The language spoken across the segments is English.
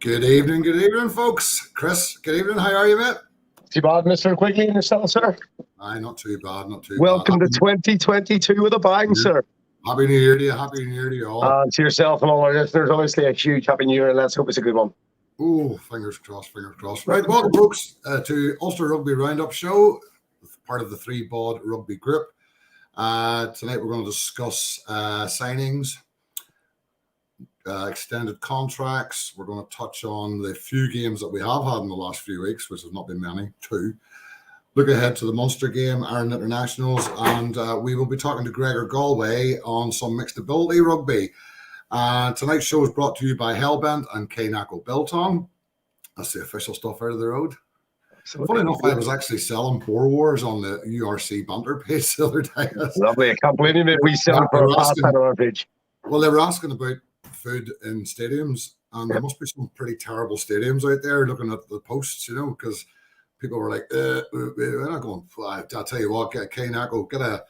Good evening, folks. Chris, good evening. How are you, mate? Too bad, Mr. Quigley, and yourself, sir. Aye, not too bad, not too Welcome bad. to 2022 with a bang, sir. Happy New Year to you. Happy New Year to you all. To yourself and all our listeners, obviously a huge happy New Year, and let's hope it's a good one. Oh, fingers crossed, fingers crossed. Right, welcome, folks, to Ulster Rugby Roundup show, part of the ThreeBOD Rugby Group. Tonight we're going to discuss signings, extended contracts. We're going to touch on the few games that we have had in the last few weeks, which have not been many, 2. Look ahead to the Munster game, Ireland Internationals, and we will be talking to Gregor GALWAY on some mixed ability rugby. Tonight's show is brought to you by Hellbent and Craic Biltong. That's the official stuff out of the road. Funny enough, I was actually selling Boer Wars on the URC banter page the other day. Lovely. I can't believe it. We sell for a fast on our page. Well, they were asking about food in stadiums, and there must be some pretty terrible stadiums out there looking at the posts, you know, because people were like, we're not going, I'll tell you what, get a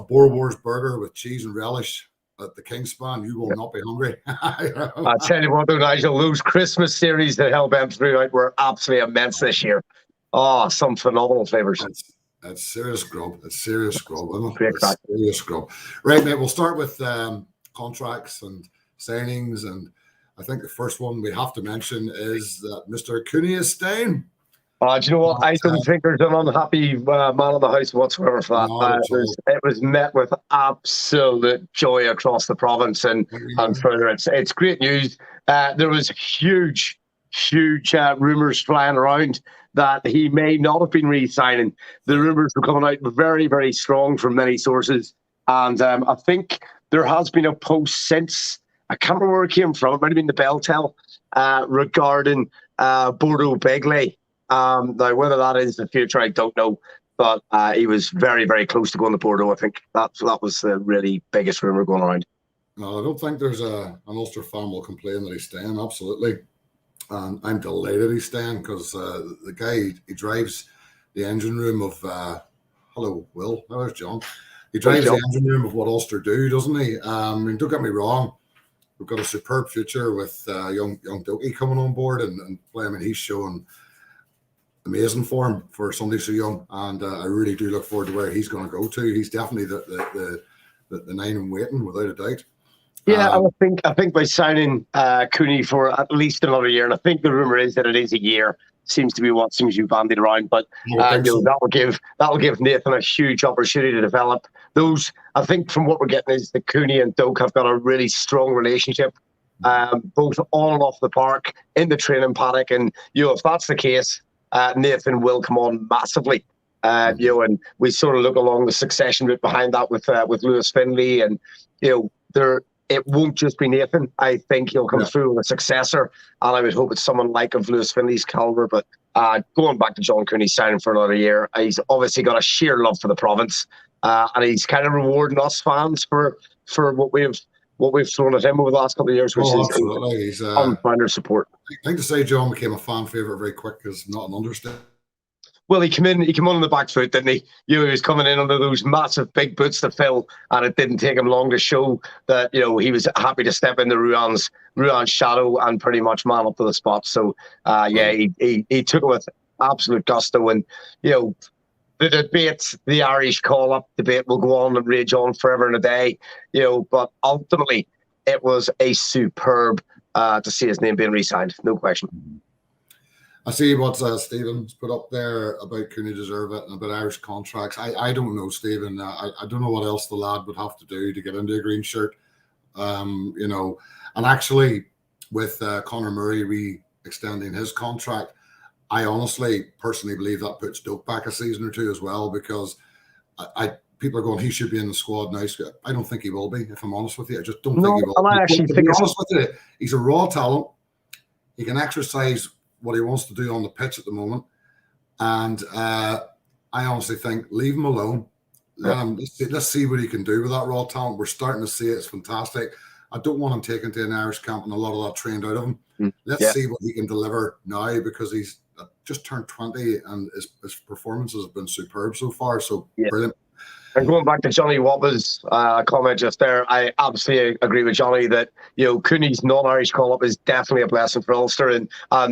Boer Wars burger with cheese and relish at the Kingspan. You will not be hungry. I tell you what, though, Nigel, those Christmas series that Hellbent threw out were absolutely immense this year. Oh, some phenomenal flavors. It's serious grub. It's serious grub. It's serious grub. Right, mate, we'll start with contracts and signings. And I think the first one we have to mention is that Mr. Cooney is staying. Do you know what? I don't think there's an unhappy man in the house whatsoever for that. It was met with absolute joy across the province and further. It's great news. There was huge rumours flying around that he may not have been re-signing. The rumours were coming out very, very strong from many sources. And I think there has been a post since, I can't remember where it came from, it might have been the Beltel, regarding Bordeaux Begley. Now, whether that is the future, I don't know. But he was very, very close to going to Bordeaux. I think that was the really biggest rumour going around. No, I don't think there's an Ulster fan will complain that he's staying, absolutely. And I'm delighted he's staying because the guy, he drives the engine room of, hello, Will, there's John. He drives the engine room of what Ulster do, doesn't he? I mean, don't get me wrong. We've got a superb future with young Doki coming on board and playing. I mean, he's showing amazing form for somebody so young. And I really do look forward to where he's going to go to. He's definitely the 9 in waiting, without a doubt. Yeah, I think by signing Cooney for at least another year, and I think the rumour is that it is a year, seems to be what seems to be bandied around. But that'll give Nathan a huge opportunity to develop those. I think from what we're getting is that Cooney and Doak have got a really strong relationship, both on and off the park, in the training paddock, and if that's the case, Nathan will come on massively. And we sort of look along the succession route behind that with Lewis Finlay, and it won't just be Nathan. I think he'll come through with a successor, and I would hope it's someone like of Lewis Finley's caliber. But going back to John Cooney signing for another year, he's obviously got a sheer love for the province, and he's kind of rewarding us fans for what we've thrown at him over the last couple of years, which is unbounded support. I think to say John became a fan favourite very quick is not an understatement. Well, he came on the back foot, didn't he? He was coming in under those massive big boots to fill, and it didn't take him long to show that he was happy to step into Ruan's shadow and pretty much man up to the spot. So, he took it with absolute gusto, and the debate, the Irish call-up debate, will go on and rage on forever and a day. But ultimately, it was a superb to see his name being re-signed, no question. I see what Stephen's put up there about Cooney deserve it and about Irish contracts. I don't know, Stephen. I don't know what else the lad would have to do to get into a green shirt. And actually with Conor Murray re-extending his contract, I honestly, personally believe that puts Doak back a season or two as well, because people are going, he should be in the squad now. I don't think he will be, if I'm honest with you. I just don't think he will. I actually think honest with you, he's a raw talent. He can exercise what he wants to do on the pitch at the moment, and I honestly think leave him alone. Let's see what he can do with that raw talent. We're starting to see it. It's fantastic. I don't want him taken to an Irish camp and a lot of that trained out of him. Let's see what he can deliver now, because he's just turned 20 and his performances have been superb so far. So brilliant. And going back to Johnny Wappa's comment just there, I absolutely agree with Johnny that, Cooney's non-Irish call-up is definitely a blessing for Ulster, and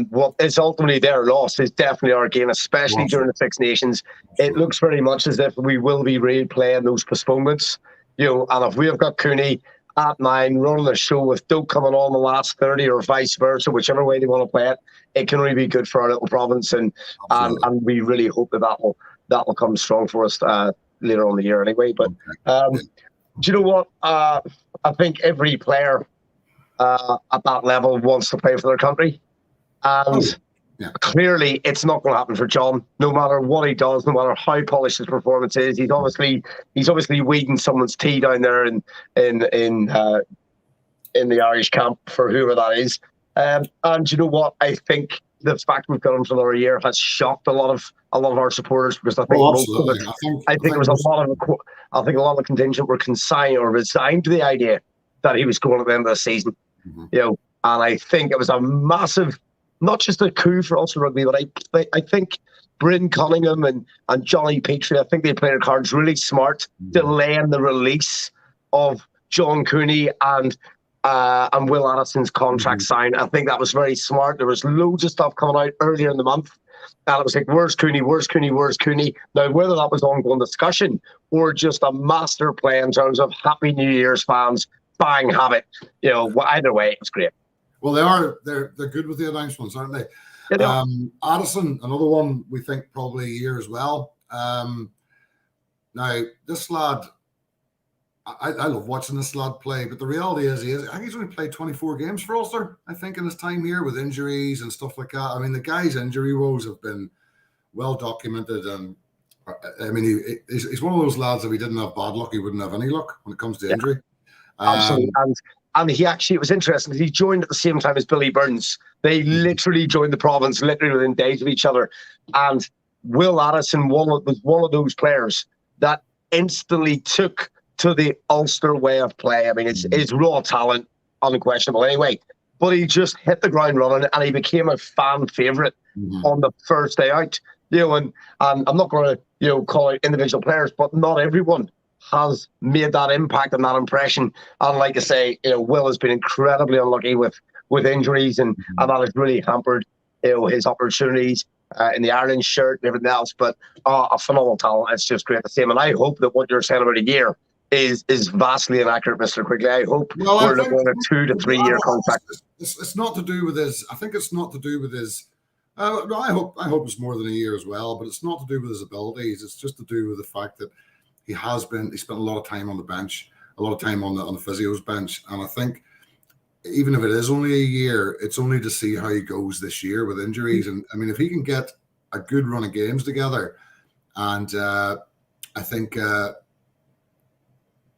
what is ultimately their loss is definitely our gain, especially during the Six Nations. It looks very much as if we will be replaying those postponements, and if we have got Cooney at 9 running the show with Doak coming on the last 30 or vice versa, whichever way they want to play it, it can really be good for our little province, and we really hope that'll come strong for us later on in the year anyway. But do you know what? I think every player at that level wants to play for their country. And clearly it's not going to happen for John, no matter what he does, no matter how polished his performance is. He's obviously weeding someone's tea down there in the Irish camp for whoever that is. And you know what? I think the fact we've got him for another year has shocked a lot of our supporters, because I think I think a lot of the contingent were resigned to the idea that he was going at the end of the season. And I think it was a massive, not just a coup for Ulster Rugby, but I think Bryn Cunningham and Johnny Petrie, I think they played their cards really smart, delaying the release of John Cooney and Will Addison's contract sign. I think that was very smart. There was loads of stuff coming out earlier in the month, and it was like, where's Cooney, where's Cooney, where's Cooney? Now, whether that was ongoing discussion or just a master play in terms of Happy New Year's fans, bang, have it. Either way, it was great. Well, they're good with the announcements, aren't they? Yeah, Addison, another one we think probably a year as well. Now, this lad, I love watching this lad play, but the reality is I think he's only played 24 games for Ulster, I think, in his time here, with injuries and stuff like that. I mean, the guy's injury woes have been well documented, and I mean, he's one of those lads, if he didn't have bad luck, he wouldn't have any luck when it comes to injury. Absolutely. And he actually, it was interesting because he joined at the same time as Billy Burns. They literally joined the province literally within days of each other. And Will Addison was one of those players that instantly took to the Ulster way of play. I mean, it's raw talent, unquestionable anyway. But he just hit the ground running, and he became a fan favourite on the first day out. And I'm not going to call out individual players, but not everyone has made that impact and that impression. And like I say, Will has been incredibly unlucky with injuries, and that has really hampered his opportunities in the Ireland shirt and everything else. But a phenomenal talent. It's just great to see him. And I hope that what you're saying about a year is vastly inaccurate, Mr. Quigley. I hope we're looking at a 2 to 3 year contract. It's not to do with his. I think it's not to do with his. No, I hope it's more than a year as well. But it's not to do with his abilities. It's just to do with the fact that he spent a lot of time on the bench, a lot of time on the physio's bench. And I think even if it is only a year, it's only to see how he goes this year with injuries. And I mean, if he can get a good run of games together, and I think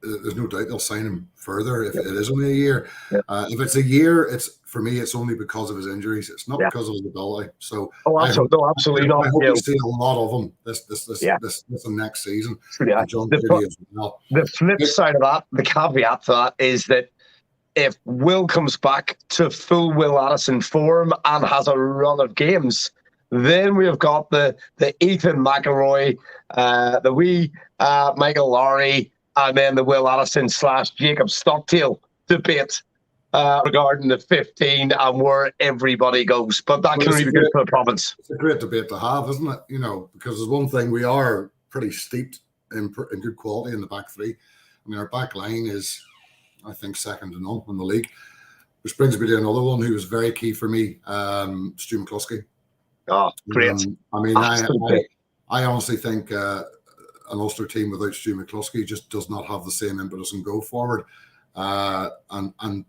there's no doubt they'll sign him further if it is only a year. If it's a year, for me, it's only because of his injuries. It's not because of his ability. So absolutely not. I hope we see a lot of them this next season. John Cooney as well. The flip side of that, the caveat to that, is that if Will comes back to full Will Addison form and has a run of games, then we have got the Ethan McElroy, the wee Michael Lowry, and then the Will Addison / Jacob Stockdale debate regarding the 15 and where everybody goes. But that can really be good for the province. It's a great debate to have, isn't it? Because there's one thing, we are pretty steeped in good quality in the back three. I mean, our back line is, I think, second to none in the league. Which brings me to another one who was very key for me, Stu McCluskey. Oh, great. I mean, I honestly think an Ulster team without Stu McCluskey just does not have the same impetus and go forward. And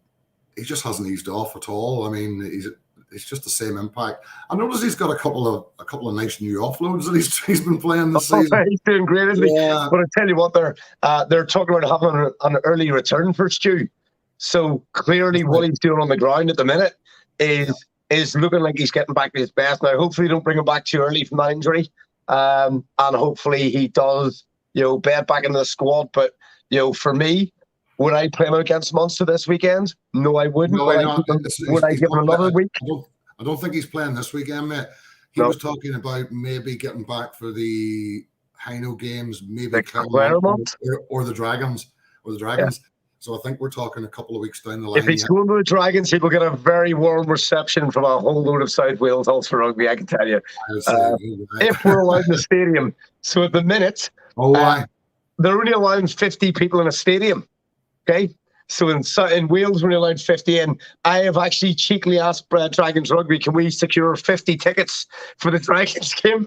he just hasn't eased off at all. I mean, he's just the same impact. I noticed he's got a couple of nice new offloads that he's been playing this season. He's doing great, isn't he? But I tell you what, they're talking about having an early return for Stu. So clearly, what he's doing on the ground at the minute is looking like he's getting back to his best. Now, hopefully, they don't bring him back too early from that injury, and hopefully he does, bed back into the squad. But for me, would I play him against Munster this weekend? No, I wouldn't. Would I give him another week? I don't think he's playing this weekend, mate. He was talking about maybe getting back for the Hino games, maybe The Claremont, or the Dragons, Yeah. So I think we're talking a couple of weeks down the If line. he's going to the Dragons, he will get a very warm reception from a whole load of South Wales Ulster Rugby, I can tell you. If we're allowed in the stadium. So at the minute, they're only allowing 50 people in a stadium. Okay? So in Wales, we're only allowed 50 in. I have actually cheekily asked Dragons Rugby, can we secure 50 tickets for the Dragons game?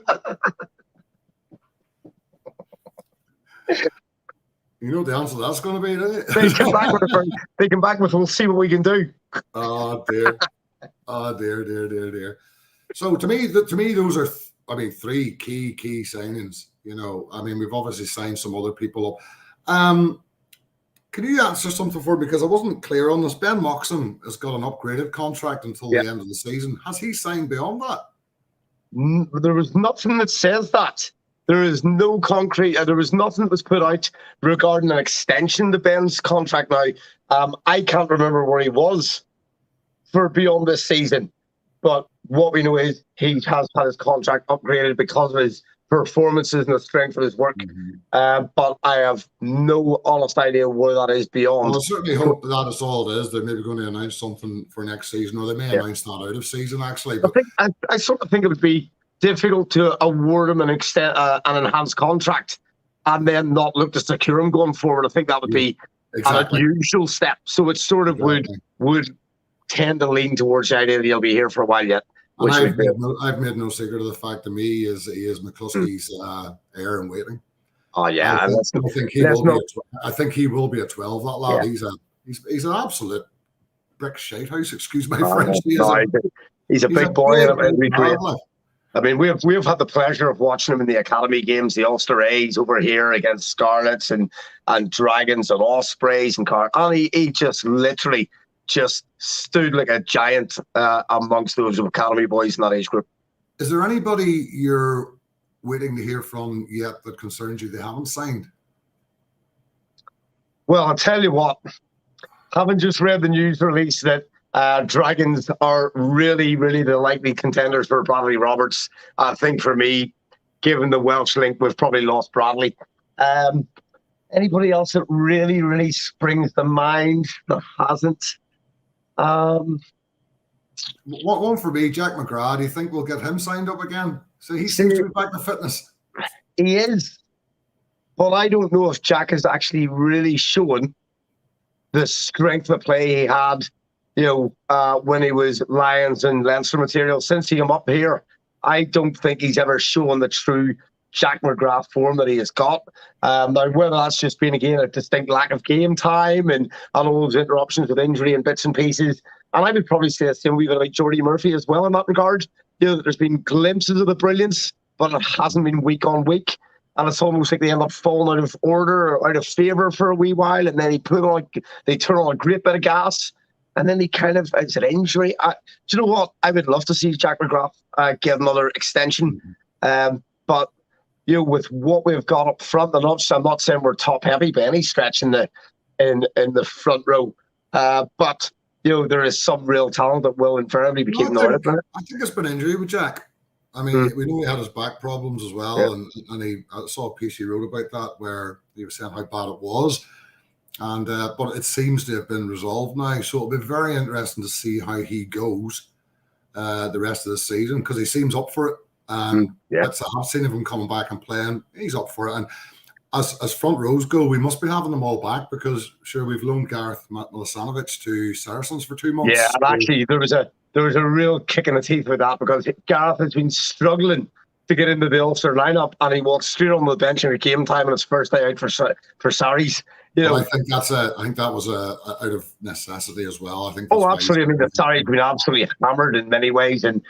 You know the answer to that's going to be, don't you? They come back with, we'll see what we can do. Oh dear. Oh dear. So to me, those are, three key signings. You know, we've obviously signed some other people up. Can you answer something for me? Because I wasn't clear on this. Ben Moxham has got an upgraded contract until the end of the season. Has he signed beyond that? There was nothing that says that. There is no concrete. There was nothing that was put out regarding an extension to Ben's contract. Now, I can't remember where he was for beyond this season, but what we know is he has had his contract upgraded because of his performances and the strength of his work. But I have no honest idea where that is beyond. Well, I certainly hope that is all it is. They're maybe going to announce something for next season, or they may announce that out of season, actually. But I sort of think it would be difficult to award him an enhanced contract and then not look to secure him going forward. I think that would be an unusual step. So it sort of would tend to lean towards the idea that he'll be here for a while yet. I've made no secret of the fact to me he is McCluskey's heir in waiting. Oh yeah, I think he will be a 12. That lad, he's an absolute brick shite house. Excuse my French. He's a big boy. We've had the pleasure of watching him in the academy games, the Ulster A's over here against Scarlets and Dragons and Ospreys and he just literally stood like a giant amongst those academy boys in that age group. Is there anybody you're waiting to hear from yet that concerns you they haven't signed? Well, I'll tell you what, having just read the news release that Dragons are really, really the likely contenders for Bradley Roberts, I think for me, given the Welsh link, we've probably lost Bradley. Anybody else that really, really springs to mind that hasn't? One for me, Jack McGrath. Do you think we'll get him signed up again? So he seems to be back to fitness. He is. But I don't know if Jack has actually really shown the strength of play he had, when he was Lions and Leinster material. Since he came up here, I don't think he's ever shown the true Jack McGrath form that he has got. Now, whether that's just been, again, a distinct lack of game time and all those interruptions with injury and bits and pieces. And I would probably say the same wee bit about Jordy Murphy as well in that regard. That there's been glimpses of the brilliance, but it hasn't been week on week. And it's almost like they end up falling out of order or out of favour for a wee while. And then they turn on a great bit of gas. And then they it's an injury. Do you know what? I would love to see Jack McGrath get another extension. But with what we've got up front, I'm not saying we're top heavy by any stretch in the front row. But there is some real talent that will invariably be keeping on it. I think it's been injury with Jack. We know he had his back problems as well, and I saw a piece he wrote about that where he was saying how bad it was. And but it seems to have been resolved now, so it'll be very interesting to see how he goes the rest of the season, because he seems up for it. I've seen him coming back and playing. He's up for it. And as front rows go, we must be having them all back, because sure, we've loaned Gareth Milisanovic to Saracens for 2 months. Yeah, and actually there was a real kick in the teeth with that, because Gareth has been struggling to get into the Ulster lineup, and he walked straight on the bench in game time on his first day out for Saris. I think that was out of necessity as well. I think. Absolutely. The Saris have been absolutely hammered in many ways, and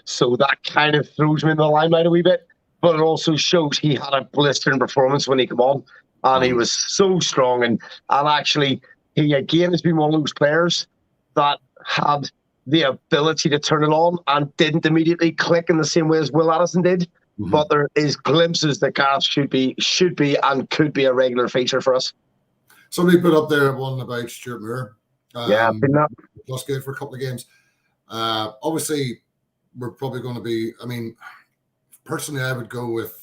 so that kind of throws him in the limelight a wee bit. But it also shows he had a blistering performance when he came on, and he was so strong. And actually, he again has been one of those players that had the ability to turn it on and didn't immediately click in the same way as Will Addison did. But there is glimpses that Gareth should be and could be a regular feature for us. Somebody put up there one about Stuart Moore. I've been that. Plus good for a couple of games. Obviously, we're probably going to be. Personally, I would go with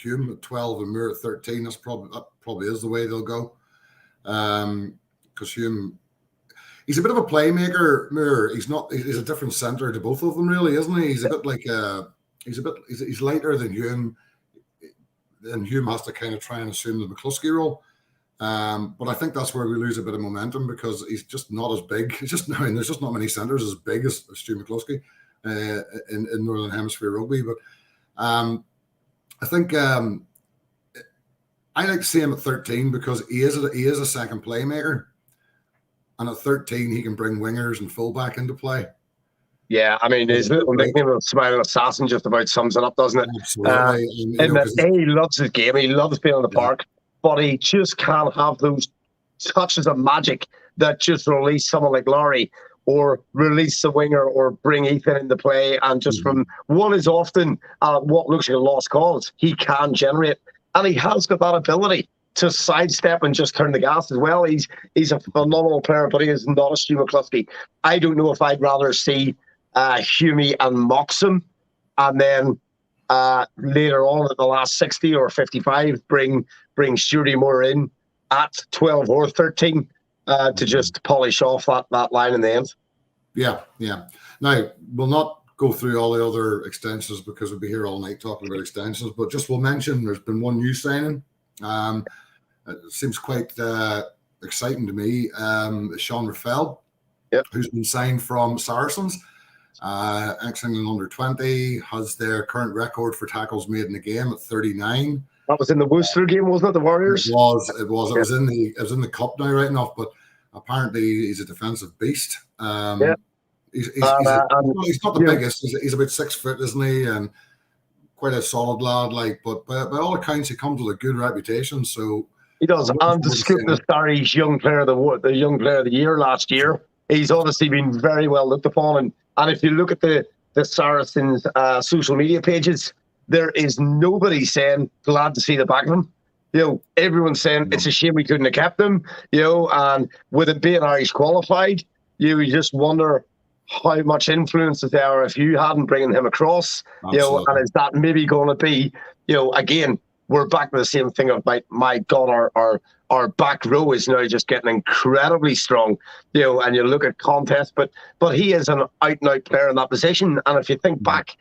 Hume at 12 and Moore at 13. That probably is the way they'll go. Because Hume, he's a bit of a playmaker. Moore, he's a different centre to both of them, really, isn't he? He's a bit like he's lighter than Hume. Then Hume has to kind of try and assume the McCluskey role. But I think that's where we lose a bit of momentum because he's just not as big. There's just not many centres as big as Stu McCluskey in Northern Hemisphere rugby. But I think I like to see him at 13 because he is a second playmaker, and at 13 he can bring wingers and fullback into play. Yeah, I mean, his little nickname of Smiling Assassin just about sums it up, doesn't it? Absolutely. He loves his game. He loves being in the park, but he just can't have those touches of magic that just release someone like Laurie or release the winger or bring Ethan into play. And just from what is often what looks like a lost cause, he can generate. And he has got that ability to sidestep and just turn the gas as well. He's a phenomenal player, but he is not a Stu McCluskey. I don't know if I'd rather see Humie and Moxham, and then later on at the last 60 or 55, bring Stuart Moore in at 12 or 13 to just polish off that line in the end. Yeah. Now, we'll not go through all the other extensions because we'll be here all night talking about extensions, but just we'll mention there's been one new signing. It seems quite exciting to me. Sean Raffel, who's been signed from Saracens. Ex-England under-20, has their current record for tackles made in the game at 39. That was in the Worcester game, wasn't it? The Warriors. It was. It was in the cup now, right enough. But apparently, he's a defensive beast. He's not the biggest. He's about 6 foot, isn't he? And quite a solid lad. But by all accounts, he comes with a good reputation. So he does. And to scoop the Starry's young player of the year last year, he's obviously been very well looked upon. And if you look at the Saracens' social media pages, there is nobody saying glad to see the back of him. Everyone's saying it's a shame we couldn't have kept him. And with it being Irish qualified, you just wonder how much influence is there if you hadn't bringing him across. And is that maybe going to be, again, we're back to the same thing of my God, our back row is now just getting incredibly strong, and you look at contests, but he is an out-and-out player in that position. And if you think back,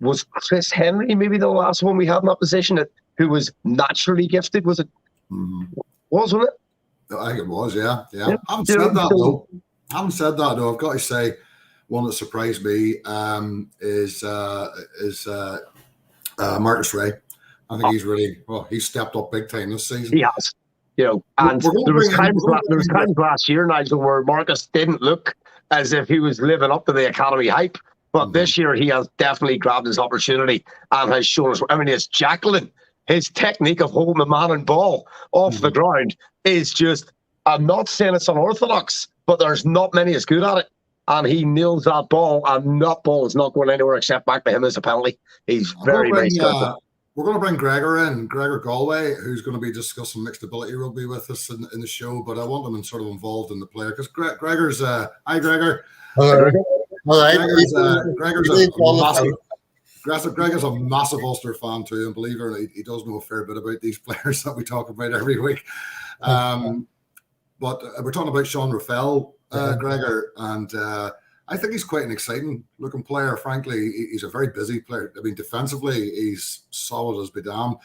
was Chris Henry maybe the last one we had in that position who was naturally gifted? Was it? Wasn't it? I think it was, yeah. Having said that though, I've got to say, one that surprised me is Marcus Ray. I think he's stepped up big time this season. He has. And there was times last year, Nigel, where Marcus didn't look as if he was living up to the academy hype. But this year, he has definitely grabbed his opportunity and has shown us. I mean, it's Jacqueline. His technique of holding the man and ball off the ground is just, I'm not saying it's unorthodox, but there's not many as good at it. And he nails that ball, and that ball is not going anywhere except back to him as a penalty. He's very, very skillful. We're going to bring Gregor GALWAY, who's going to be discussing mixed ability rugby with us in the show, but I want him sort of involved in the player because Gregor's hi Gregor. All right. Gregor's a massive Ulster fan too, and believe it or not, he does know a fair bit about these players that we talk about every week. But we're talking about Sean Raffel, Gregor, and I think he's quite an exciting looking player. Frankly, he's a very busy player. I mean, defensively, he's solid as be damned.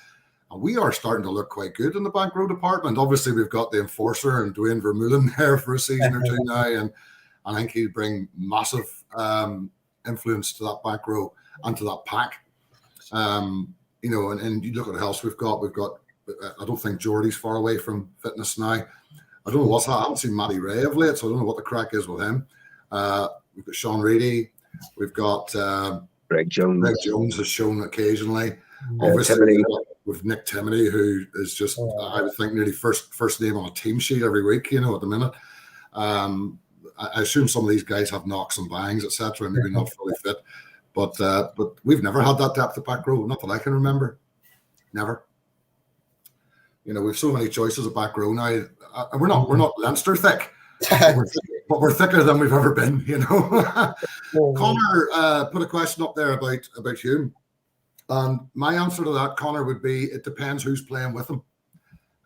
And we are starting to look quite good in the back row department. Obviously, we've got the enforcer and Dwayne Vermeulen there for a season or two now. And I think he'll bring massive influence to that back row and to that pack. And you look at the house we've got, I don't think Geordie's far away from fitness now. I don't know what's happened. I haven't seen Matty Ray of late, so I don't know what the crack is with him. We've got Sean Reedy. We've got Greg Jones. Greg Jones has shown occasionally. Obviously, with Nick Timoney, who is just, I would think, nearly first name on a team sheet every week, at the minute. I assume some of these guys have knocks and bangs, etc., and maybe not fully fit. But we've never had that depth of back row, not that I can remember. Never. We've so many choices of back row now. We're not Leinster thick. But we're thicker than we've ever been, Connor put a question up there about Hume. And my answer to that, Connor, would be it depends who's playing with him.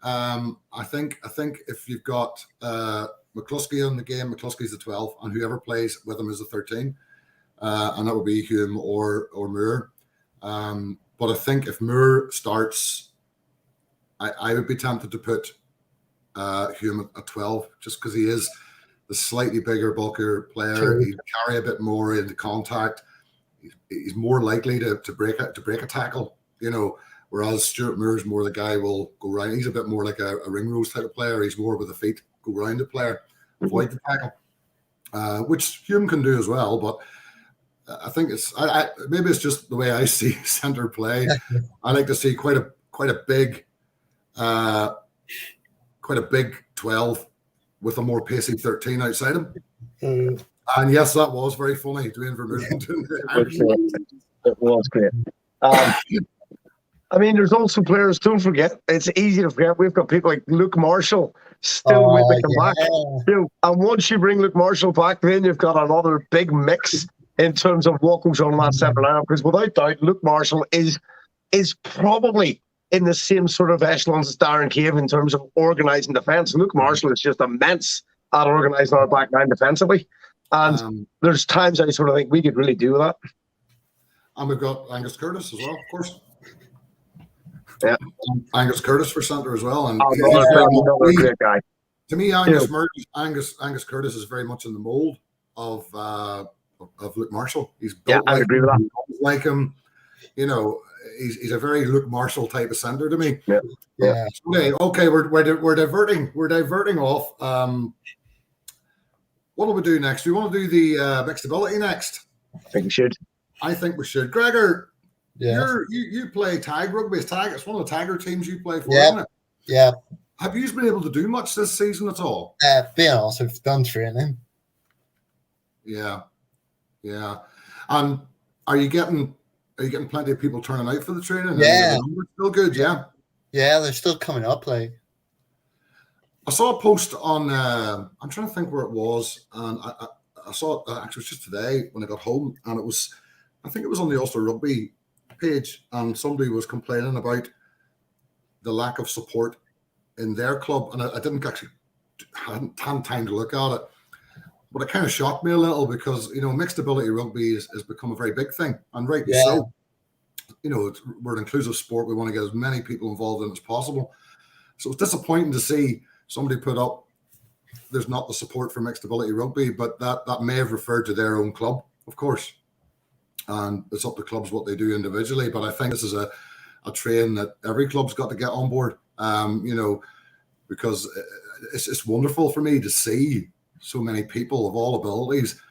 I think if you've got McCluskey in the game, McCluskey's the 12, and whoever plays with him is the 13, and that would be Hume or Moore. But I think if Moore starts, I would be tempted to put Hume at 12, just because he is the slightly bigger, bulkier player. True. He'd carry a bit more into contact. He's more likely to break a tackle, whereas Stuart Moore's more the guy will go round. He's a bit more like a ring-rose type of player. He's more with the feet, go round the player, avoid the tackle, which Hume can do as well. But I think maybe it's just the way I see centre play. I like to see quite a big 12 with a more pacey 13 outside him. And yes, that was very funny. Dwayne Vermeulen. It was great. I mean, there's also players, don't forget, it's easy to forget, we've got people like Luke Marshall still with the comeback. And once you bring Luke Marshall back, then you've got another big mix in terms of what goes on in that centre lineup. Because without doubt, Luke Marshall is probably in the same sort of echelons as Darren Cave in terms of organising defence. Luke Marshall is just immense at organising our back line defensively. And there's times I sort of think we could really do that. And we've got Angus Curtis as well, of course. Yeah. Angus Curtis for centre as well. And another great guy. To me, Angus Curtis is very much in the mould of Luke Marshall. He's built I agree with that. Like him, he's a very Luke Marshall type of centre to me. Yeah. Okay, we're diverting off. What do we do next? Do we want to do the mixed ability next? I think we should. I think we should. Gregor, Yeah. you play tag rugby. It's one of the tagger teams you play for, Yeah. isn't it? Yeah. Have you been able to do much this season at all? Being honest, I've done training. Yeah. And are you getting plenty of people turning out for the training? Yeah. Still good, yeah. Yeah, they're still coming up. Like, I saw a post on. I'm trying to think where it was, and I saw it actually it was just today when I got home, and I think it was on the Ulster Rugby page, and somebody was complaining about the lack of support in their club, and I didn't actually hadn't time to look at it, but it kind of shocked me a little because mixed ability rugby has become a very big thing, and rightly so. We're an inclusive sport. We want to get as many people involved in as possible. So it's disappointing to see somebody put up there's not the support for mixed ability rugby, but that may have referred to their own club, of course. And it's up to clubs what they do individually. But I think this is a train that every club's got to get on board, because it's wonderful for me to see so many people of all abilities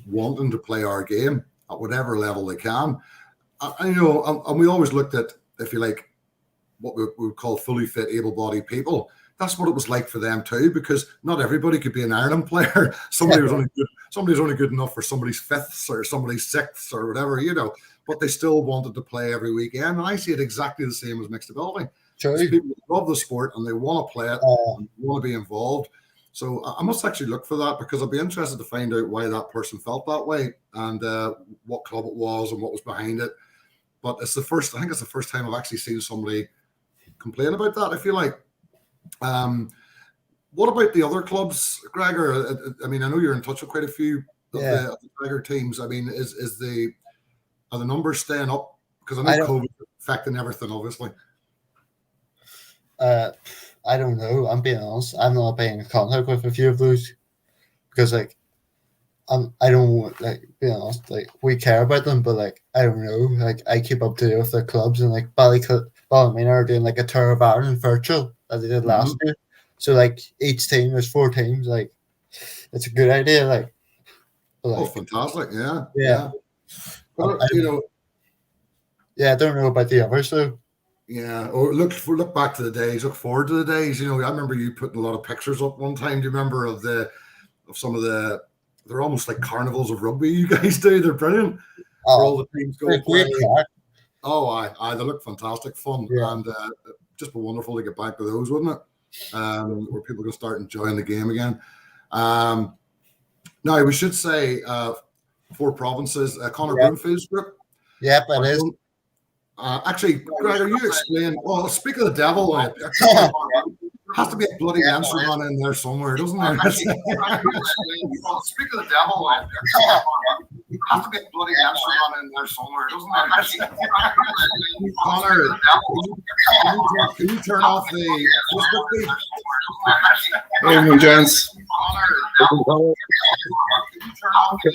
wanting to play our game at whatever level they can. And we always looked at, if you like, what we would call fully fit, able-bodied people. That's what it was like for them too, because not everybody could be an Ireland player. Somebody was only good enough for somebody's fifths or somebody's sixths or whatever, but they still wanted to play every weekend. And I see it exactly the same as mixed ability. People love the sport and they want to play it, and want to be involved. So I must actually look for that, because I'd be interested to find out why that person felt that way and what club it was and what was behind it. But I think it's the first time I've actually seen somebody complain about that, I feel like. What about the other clubs, Gregor? I mean, I know you're in touch with quite a few of the Tiger teams. I mean, are the numbers staying up? Because I know COVID is affecting everything, obviously. I don't know. I'm being honest. I'm not being in contact with a few of those because, I don't being honest. We care about them, but I don't know. I keep up to date with their clubs, and Ballymena are doing a tour of Ireland virtual as they did last year. So each team, there's 4 teams. It's a good idea. Fantastic! Yeah. But, I don't know about the others though. Yeah, or look back to the days. Look forward to the days. I remember you putting a lot of pictures up one time. Do you remember of some of the? They're almost like carnivals of rugby. You guys do. They're brilliant. All the teams go play. They look fantastic, fun, and just be wonderful to get back to those, wouldn't it? Where people can start enjoying the game again. Now we should say 4 provinces. Conor Broomfield's group. Yep, it is. Actually, Gregor, you explain. Well, speak of the devil, there has to be a bloody answer on in there somewhere, doesn't there? Speak of the devil, there has to be a bloody answer on in there somewhere, doesn't there? Connor, can you turn off the Facebook feed? Evening, gents.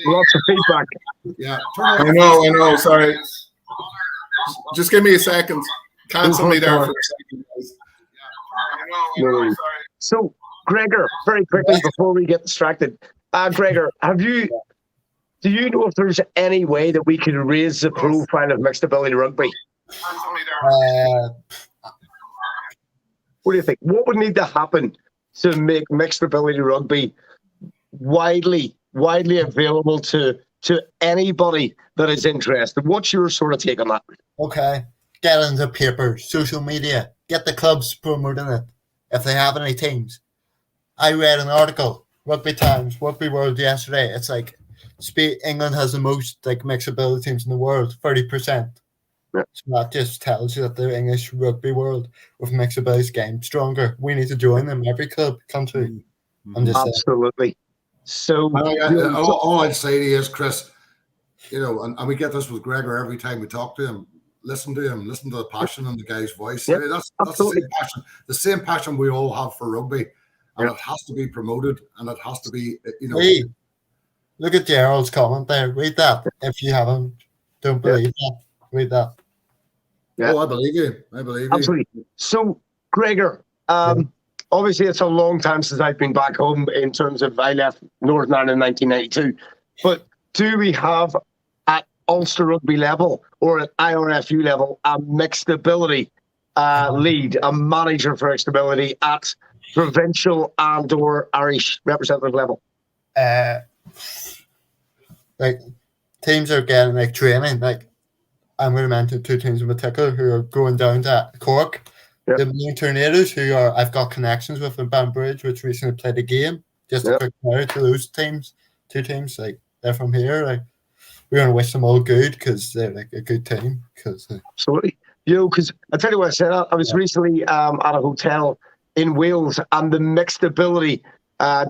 Lots of feedback. Yeah, turn off. I know. Sorry. Just give me a second. Cancel me there for a second, guys. Sorry. So, Gregor, very quickly before we get distracted, Gregor, do you know if there's any way that we could raise the profile of mixed ability rugby? What do you think? What would need to happen to make mixed ability rugby widely available to anybody that is interested? What's your sort of take on that? Okay. Get into paper, social media, get the clubs promoting it if they have any teams. I read an article, Rugby Times, Rugby World yesterday. It's like England has the most like mixed ability teams in the world, 30%. Yeah. So that just tells you that the English rugby world with mixed abilities game stronger. We need to join them, every club, country. I'm just absolutely. So all I'd say to you is, Chris, and we get this with Gregor every time we talk to him. Listen to him. Listen to the passion in the guy's voice. Yeah, I mean, that's the same passion we all have for rugby, and it has to be promoted, and it has to be, Look at Gerald's comment there. Read that. If you haven't, don't believe that. Read that. Yeah. Oh, I believe you. Absolutely. So, Gregor, obviously it's a long time since I've been back home in terms of I left Northern Ireland in 1992. But do we have at Ulster Rugby level or at IRFU level a mixed ability lead, a manager for mixed ability at provincial and or Irish representative level? Like teams are getting like training. Like I'm going to mention two teams in particular who are going down to Cork. Yep. The Main Tornadoes, who I've got connections with in Banbridge, which recently played a game. Just a quick note to those teams, two teams, like they're from here. Like we're gonna wish them all good because they're like a good team. Absolutely, because I tell you what, I said I was recently at a hotel in Wales, and the mixed ability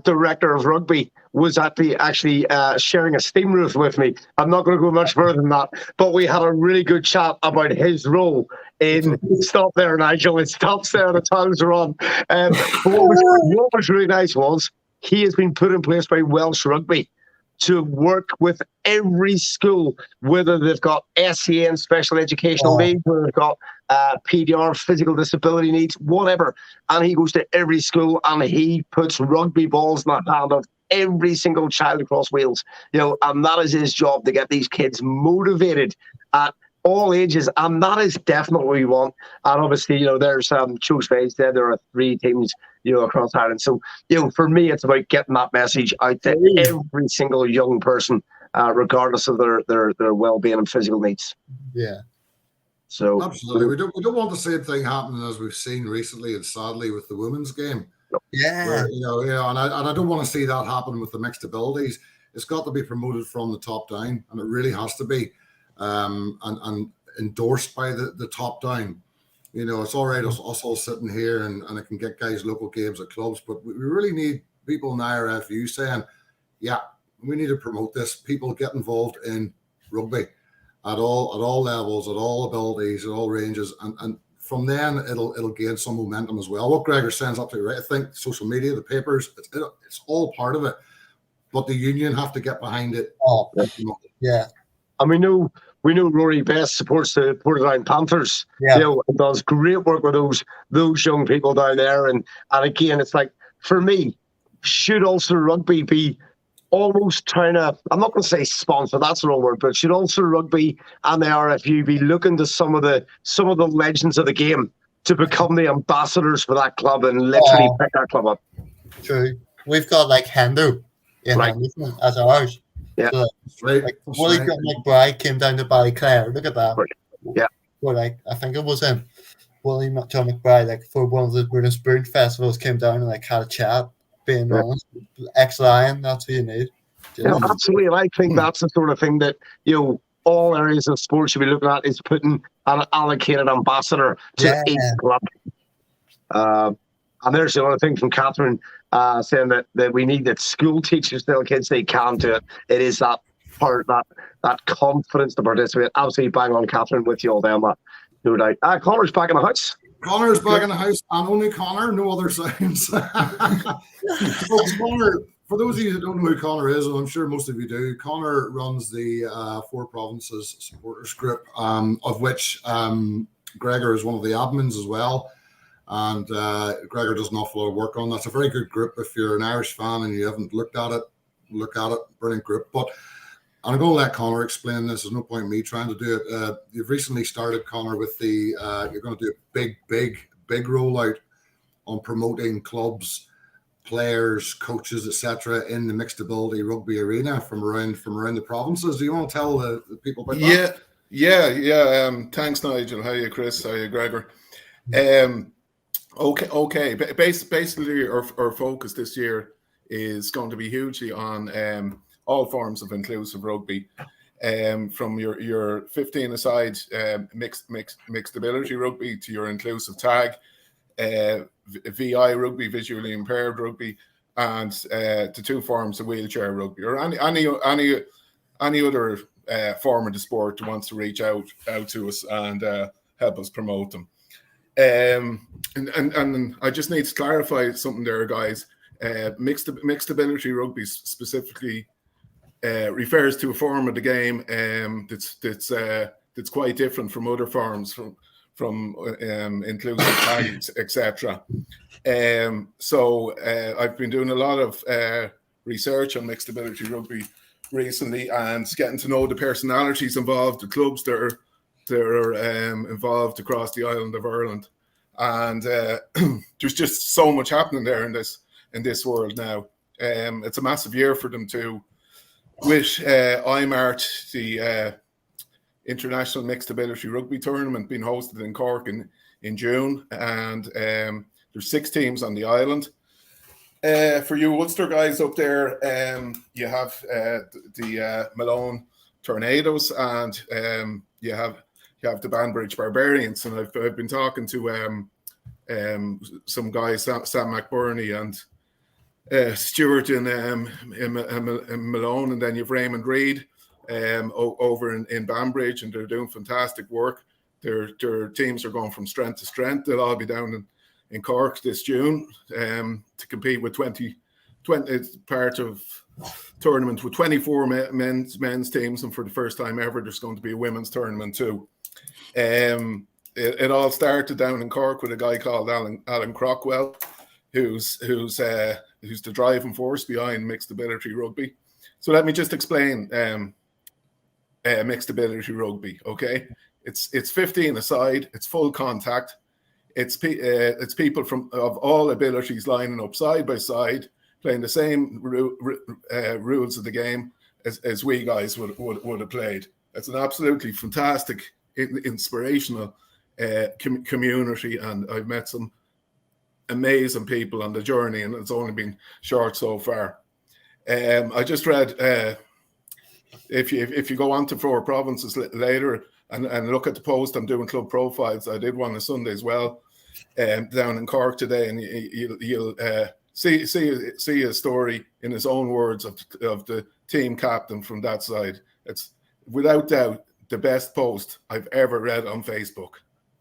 director of rugby was actually sharing a steam roof with me. I'm not going to go much further than that, but we had a really good chat about his role in stop there, Nigel. It stops there. The times are on. What was really nice was he has been put in place by Welsh Rugby to work with every school, whether they've got SEN, special educational needs, whether they've got PDR, physical disability needs, whatever. And he goes to every school and he puts rugby balls in the hand of every single child across Wales. And that is his job, to get these kids motivated at all ages, and that is definitely what we want. And obviously, there's Cho's Face there. There are 3 teams, across Ireland. So, for me, it's about getting that message out to every single young person, regardless of their well-being and physical needs. Yeah. So absolutely, we don't want the same thing happening as we've seen recently and sadly with the women's game. Yeah. Where, and I don't want to see that happen with the mixed abilities. It's got to be promoted from the top down, and it really has to be. And endorsed by the top down. It's all right us all sitting here and it can get guys local games at clubs, but we really need people in IRFU saying, we need to promote this. People get involved in rugby at all levels, at all abilities, at all ranges, and from then it'll gain some momentum as well. What Gregor saying is absolutely right. I think social media, the papers, it's all part of it, but the union have to get behind it. Yeah. And we know Rory Best supports the Portadown Panthers. And does great work with those young people down there. And again, it's like, for me, should Ulster Rugby be almost trying to, I'm not going to say sponsor, that's the wrong word, but should Ulster Rugby and the RFU be looking to some of the legends of the game to become the ambassadors for that club and literally pick that club up? True. We've got like Hendo in Henderson as ours. Yeah. So, like Willie McBride came down to Ballyclare. Look at that. Yeah. Well, I think it was him. Willie John McBride, for one of the British Spoon festivals, came down and had a chat. Being honest, ex-Lion, that's what you need. Absolutely, and I think that's the sort of thing that all areas of sport should be looking at is putting an allocated ambassador to each club. And there's another thing from Catherine saying that we need that school teachers tell kids they can do it. It is that part, that confidence to participate. Absolutely bang on, Catherine, with you all there, Matt. No doubt. Connor's back in the house. Connor's back in the house, and only Connor, no other sounds. So Connor, for those of you that don't know who Connor is, and I'm sure most of you do, Connor runs the Four Provinces supporters group, of which Gregor is one of the admins as well. And Gregor does an awful lot of work on that. It's a very good group. If you're an Irish fan and you haven't looked at it, look at it. Brilliant group. But I'm going to let Connor explain this. There's no point in me trying to do it. You've recently started, Connor, with the you're going to do a big rollout on promoting clubs, players, coaches, etc. in the mixed ability rugby arena from around the provinces. Do you want to tell the people about that? Yeah. Thanks, Nigel. How are you, Chris? How are you, Gregor? Okay. Basically, our focus this year is going to be hugely on all forms of inclusive rugby, from your 15-a-side mixed ability rugby to your inclusive tag, VI rugby, visually impaired rugby, and to two forms of wheelchair rugby, or any other form of the sport that wants to reach out to us and help us promote them. And I just need to clarify something there, guys. Mixed ability rugby specifically refers to a form of the game that's quite different from other forms, from inclusive tags, etc. So I've been doing a lot of research on mixed ability rugby recently, and getting to know the personalities involved, the clubs that are involved across the island of Ireland, and there's just so much happening there in this world now. It's a massive year for them too, with IMART, the International Mixed Ability Rugby Tournament, being hosted in Cork in June, and there's 6 teams on the island. For you Ulster guys up there, you have the Malone Tornadoes, and you have the Banbridge Barbarians, and I've been talking to some guys, Sam McBurney and Stewart in Malone, and then you've Raymond Reid over in Banbridge, and they're doing fantastic work. Their teams are going from strength to strength. They'll all be down in Cork this June to compete with 20 part of tournament with 24 men's teams, and for the first time ever, there's going to be a women's tournament too. It all started down in Cork with a guy called Alan Crockwell, who's the driving force behind mixed ability rugby. So let me just explain mixed ability rugby. Okay, it's 15 aside. It's full contact. It's people of all abilities lining up side by side, playing the same rules of the game as we guys would have played. It's an absolutely fantastic, inspirational community, and I've met some amazing people on the journey, and it's only been short so far. I just read, if you go on to Four Provinces later and look at the post I'm doing, club profiles, I did one on Sunday as well, down in Cork today, and you'll see a story in his own words of the team captain from that side. It's without doubt the best post I've ever read on Facebook.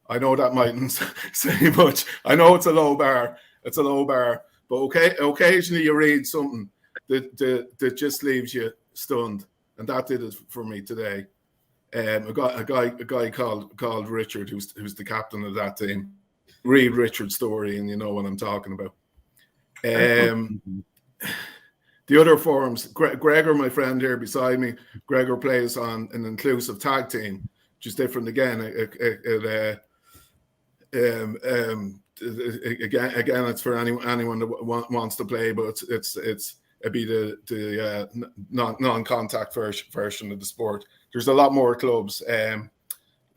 I know that mightn't say much. I know it's a low bar. But occasionally you read something that just leaves you stunned, and that did it for me today. A guy called Richard, who's the captain of that team. Read Richard's story, and you know what I'm talking about. The other forms, Gregor, my friend here beside me, Gregor plays on an inclusive tag team, which is different again. Again, it's for anyone that wants to play, but it'd be the non-contact version of the sport. There's a lot more clubs. I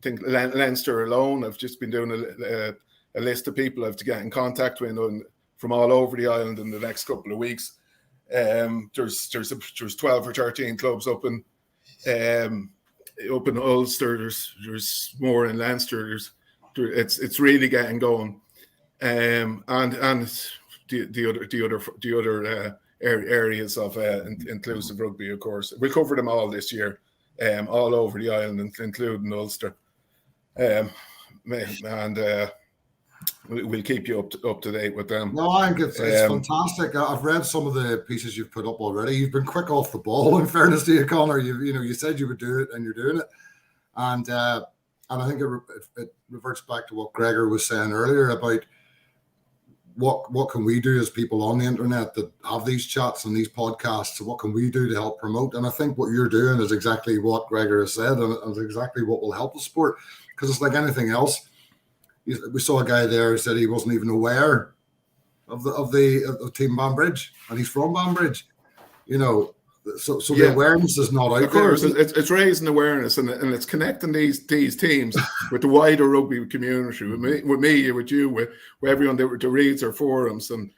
think Leinster alone, I've just been doing a list of people I have to get in contact with from all over the island in the next couple of weeks. There's 12 or 13 clubs up in up in Ulster, there's more in Leinster. It's really getting going, and the other areas of inclusive rugby, of course. We'll cover them all this year, all over the island, including Ulster, and we'll keep you up to date with them. No, I think it's fantastic. I've read some of the pieces you've put up already. You've been quick off the ball, in fairness to you, Conor. You said you would do it, and you're doing it. And I think it reverts back to what Gregor was saying earlier about what can we do as people on the internet that have these chats and these podcasts. So what can we do to help promote? And I think what you're doing is exactly what Gregor has said, and it's exactly what will help the sport, because it's like anything else. We saw a guy there who said he wasn't even aware of Team Banbridge, and he's from Banbridge. So the awareness is not out there. Of course, it's raising awareness, and it's connecting these teams with the wider rugby community, with me, with you, with everyone that reads our forums, and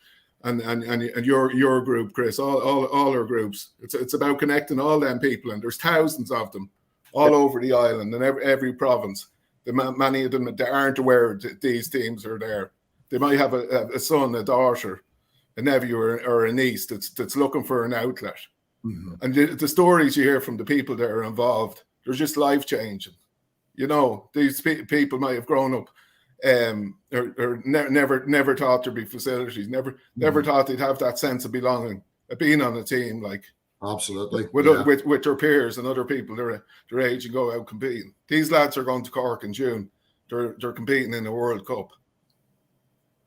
your group, Chris, all our groups. It's about connecting all them people, and there's thousands of them all over the island and every province. Many of them that aren't aware that these teams are there. They might have a son, a daughter, a nephew, or a niece that's looking for an outlet. Mm-hmm. And the stories you hear from the people that are involved, they're just life-changing. These people might have grown up or never thought there'd be facilities, never thought they'd have that sense of belonging, of being on a team, like absolutely with their peers and other people their age and go out competing. These lads are going to Cork in June. They're competing in the World Cup.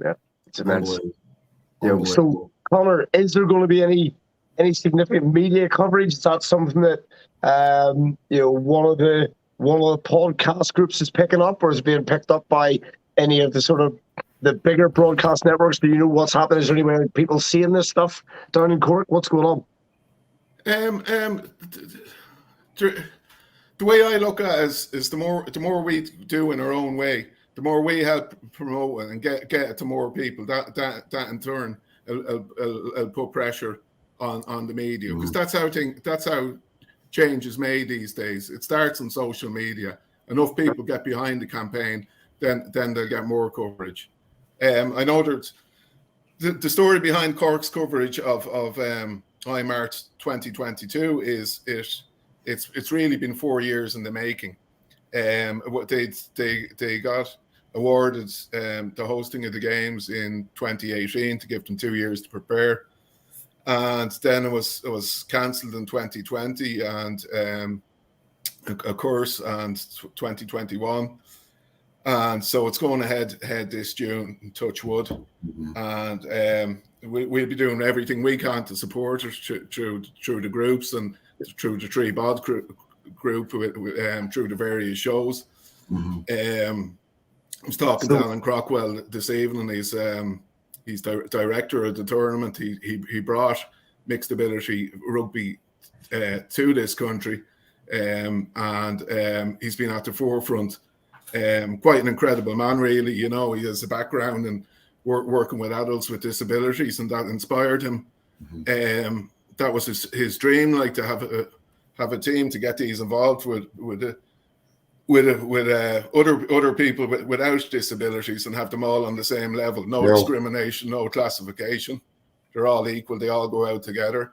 Yeah, it's immense. So, Conor, is there going to be any significant media coverage? Is that something that one of the podcast groups is picking up, or is it being picked up by any of the sort of the bigger broadcast networks? Do you know what's happening? Is there anywhere people seeing this stuff down in Cork? What's going on? The way I look at it is the more we do in our own way, the more we help promote it and get it to more people. That in turn will put pressure on the media, because that's how change is made these days. It starts on social media. Enough people get behind the campaign, then they'll get more coverage. I know that the story behind Cork's coverage of IMART 2022 is it's really been 4 years in the making. They got awarded the hosting of the games in 2018 to give them 2 years to prepare, and then it was cancelled in 2020 and of course, and 2021. And so it's going ahead this June, touch wood. And we'll be doing everything we can to support it through the groups and through the ThreeBOD group, through the various shows. I was talking to Alan Crockwell this evening. He's director of the tournament. He brought mixed ability rugby to this country, and he's been at the forefront. Quite an incredible man, really. He has a background in working with adults with disabilities, and that inspired him. That was his dream, like to have a team to get these involved with other people without disabilities, and have them all on the same level. No discrimination, no classification. They're all equal. They all go out together.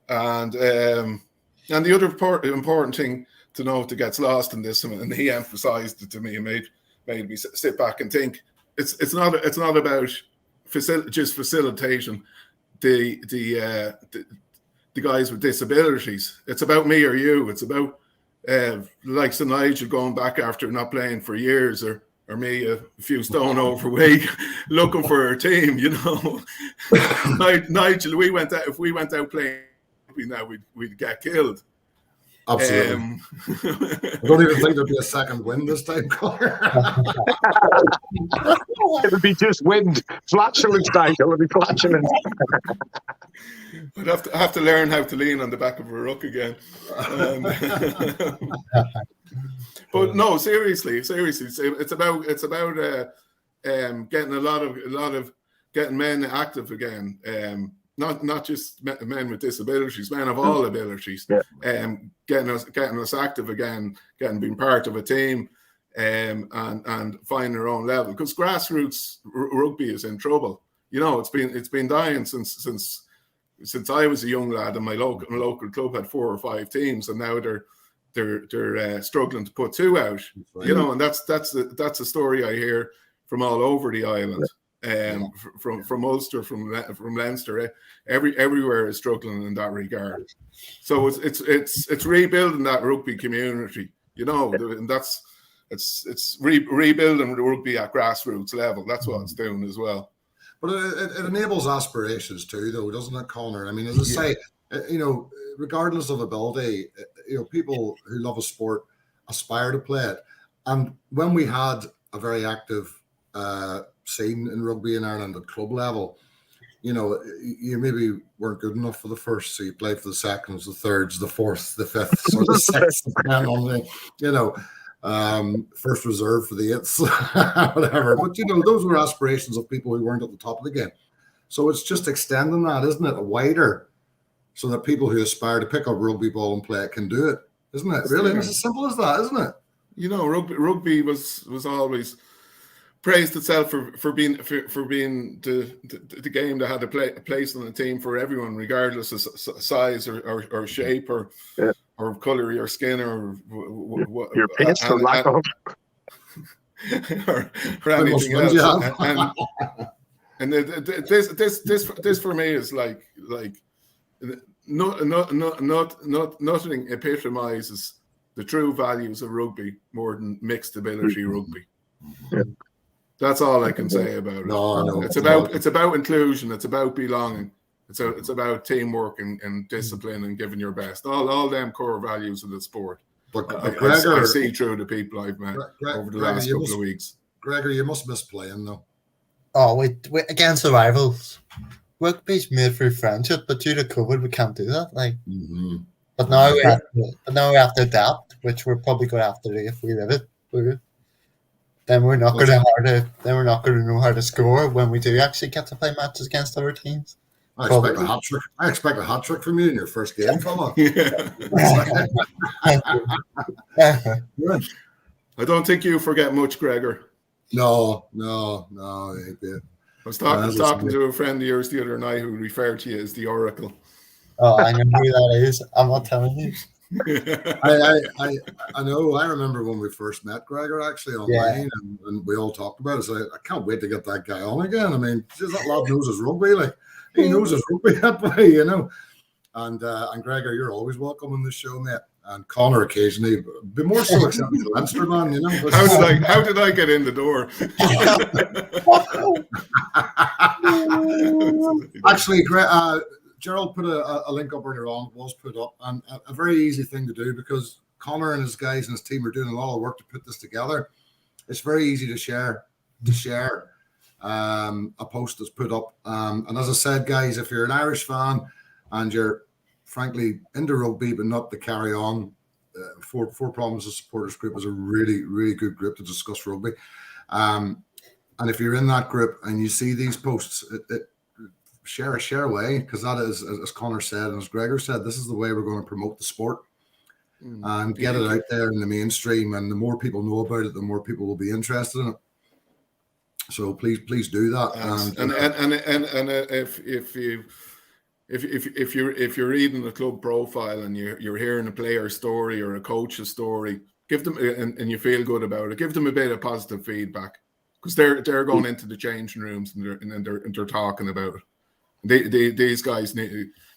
And the other important thing to note that gets lost in this, and he emphasised it to me and made me sit back and think. It's not about just facilitating the guys with disabilities. It's about me or you. It's about like Sir Nigel going back after not playing for years, or me a few stone overweight looking for a team. Nigel, if we went out playing now, we'd get killed. Absolutely. I don't even think there'd be a second wind this time, Conor. It would be just wind. Flatulence, Nigel. It would be flatulence. I'd have to learn how to lean on the back of a ruck again. But no, seriously, it's about getting a lot of getting men active again. not just men with disabilities, men of all abilities, getting us active again, being part of a team, and finding their own level. Because grassroots rugby is in trouble. You know, it's been dying since I was a young lad, and my local club had 4 or 5 teams, and now they're struggling to put 2 out. You know, and that's a story I hear from all over the island. From Ulster, from Leinster, everywhere is struggling in that regard. So it's rebuilding that rugby community, you know, and it's rebuilding the rugby at grassroots level. That's what it's doing as well. But it enables aspirations too, though, doesn't it, Conor? I mean, as I say, you know, regardless of ability, you know, people who love a sport aspire to play it. And when we had a very active scene in rugby in Ireland at club level, you know, you maybe weren't good enough for the first, so you played for the seconds, the thirds, the fourth, the fifth, or the sixth, you know, first reserve for the eighths, whatever. But you know, those were aspirations of people who weren't at the top of the game. So it's just extending that, isn't it, wider, so that people who aspire to pick up rugby ball and play it can do it, isn't it? Really, it's as simple as that, isn't it? You know, rugby was always praised itself for being the game that had a place on the team for everyone, regardless of size or shape or color of your skin or your pace or lack of or anything else. And this for me is like nothing epitomizes the true values of rugby more than mixed ability rugby. Yeah. That's all I can say about it. No, it's about inclusion. It's about belonging. It's about teamwork and discipline and giving your best. All them core values of the sport. But Gregor, I see through the people I've met over the last couple of weeks. Gregor, you must miss playing though. Oh, we against the rivals. Rugby's made through friendship, but due to COVID, we can't do that. Like, but now we have to adapt, which we're probably going to have to do if we live it. Then we're not going to know how to score when we do actually get to play matches against other tems. I expect a hat trick from you in your first game, fella. I don't think you forget much, Gregor. No. I was talking to a friend of yours the other night who referred to you as the Oracle. Oh, I know who that is. I'm not telling you. I know. I remember when we first met Gregor actually online, and we all talked about it. So I can't wait to get that guy on again. I mean, that lad knows his rugby. Like, he knows his rugby that way, you know. And Gregor, you're always welcome on this show, mate. And Conor occasionally, be more so except the Leinster man, you know. How did I get in the door? Actually, Gerald put a link up earlier on, was put up, and a very easy thing to do, because Conor and his guys and his team are doing a lot of work to put this together. It's very easy to share a post that's put up. And as I said, guys, if you're an Irish fan and you're frankly into rugby but not to carry on, Four Promises Supporters Group is a really, really good group to discuss rugby. And if you're in that group and you see these posts, share away, because that is, as Conor said and as Gregor said, this is the way we're going to promote the sport and get it out there in the mainstream. And the more people know about it, the more people will be interested in it. So please do that. If you're reading the club profile and you're hearing a player story or a coach's story, give them and you feel good about it, give them a bit of positive feedback, because they're going into the changing rooms and they're talking about it. These guys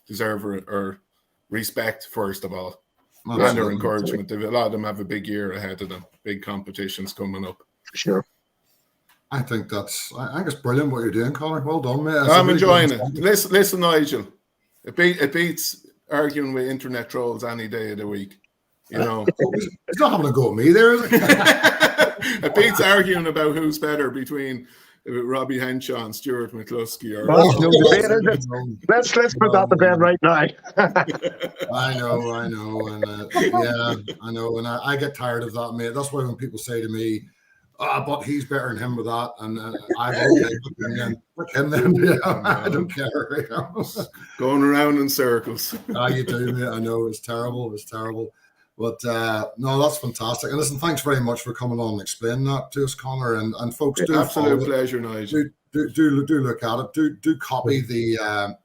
deserve our respect respect, first of all, and their encouragement. A lot of them have a big year ahead of them, big competitions coming up. For sure. I think it's brilliant what you're doing, Conor. Well done, mate. I'm enjoying it. Listen, Nigel, it beats arguing with internet trolls any day of the week. You know, he's not having a go at me there, is it? It beats arguing about who's better between Robbie Henshaw and Stuart McCluskey. Let's put that to bed right now. I know, and I know, and I get tired of that, mate. That's why when people say to me, but he's better than him with that, and I'm okay with him then. I don't care. Going around in circles. You do, mate. I know it's terrible. But no, that's fantastic. And listen, thanks very much for coming on and explaining that to us, Conor. And folks, do absolute pleasure, Nigel. Do look at it. Do copy the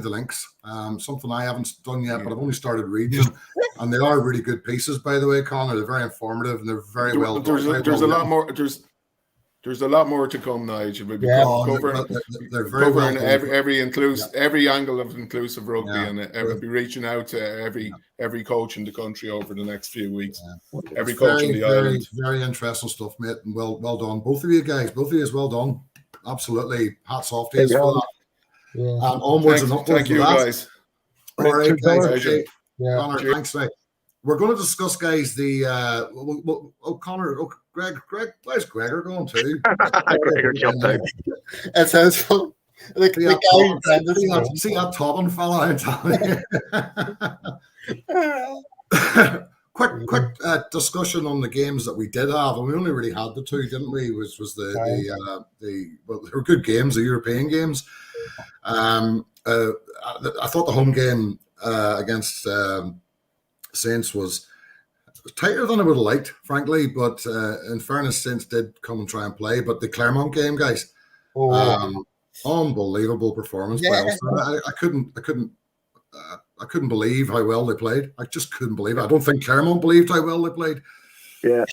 links. Something I haven't done yet, but I've only started reading them, and they are really good pieces, by the way, Conor. They're very informative and they're very well done. There's a lot more. There's a lot more to come, Nigel. We'll be they're very covering well every angle of inclusive rugby, and we'll be reaching out to every coach in the country over the next few weeks. Every coach in the island. Very interesting stuff, mate, and well done, both of you guys. Both of you, well done. Absolutely, hats off to you for that. Yeah. And onwards and upwards. Thank you, guys. All right, guys. Okay. Conor, thanks, mate. We're going to discuss, guys, the Conor, Greg, where's Gregor going to? Gregor jumped out. It sounds fun. Like see that Tobin fella, I'm telling you. Quick discussion on the games that we did have, and we only really had the two, didn't we? Was the well, they were good games, the European games. I thought the home game against Saints was tighter than I would have liked, frankly. But in fairness, Saints did come and try and play. But the Clermont game, guys, unbelievable performance by Ulster. I couldn't believe how well they played. I just couldn't believe it. I don't think Clermont believed how well they played. Yeah,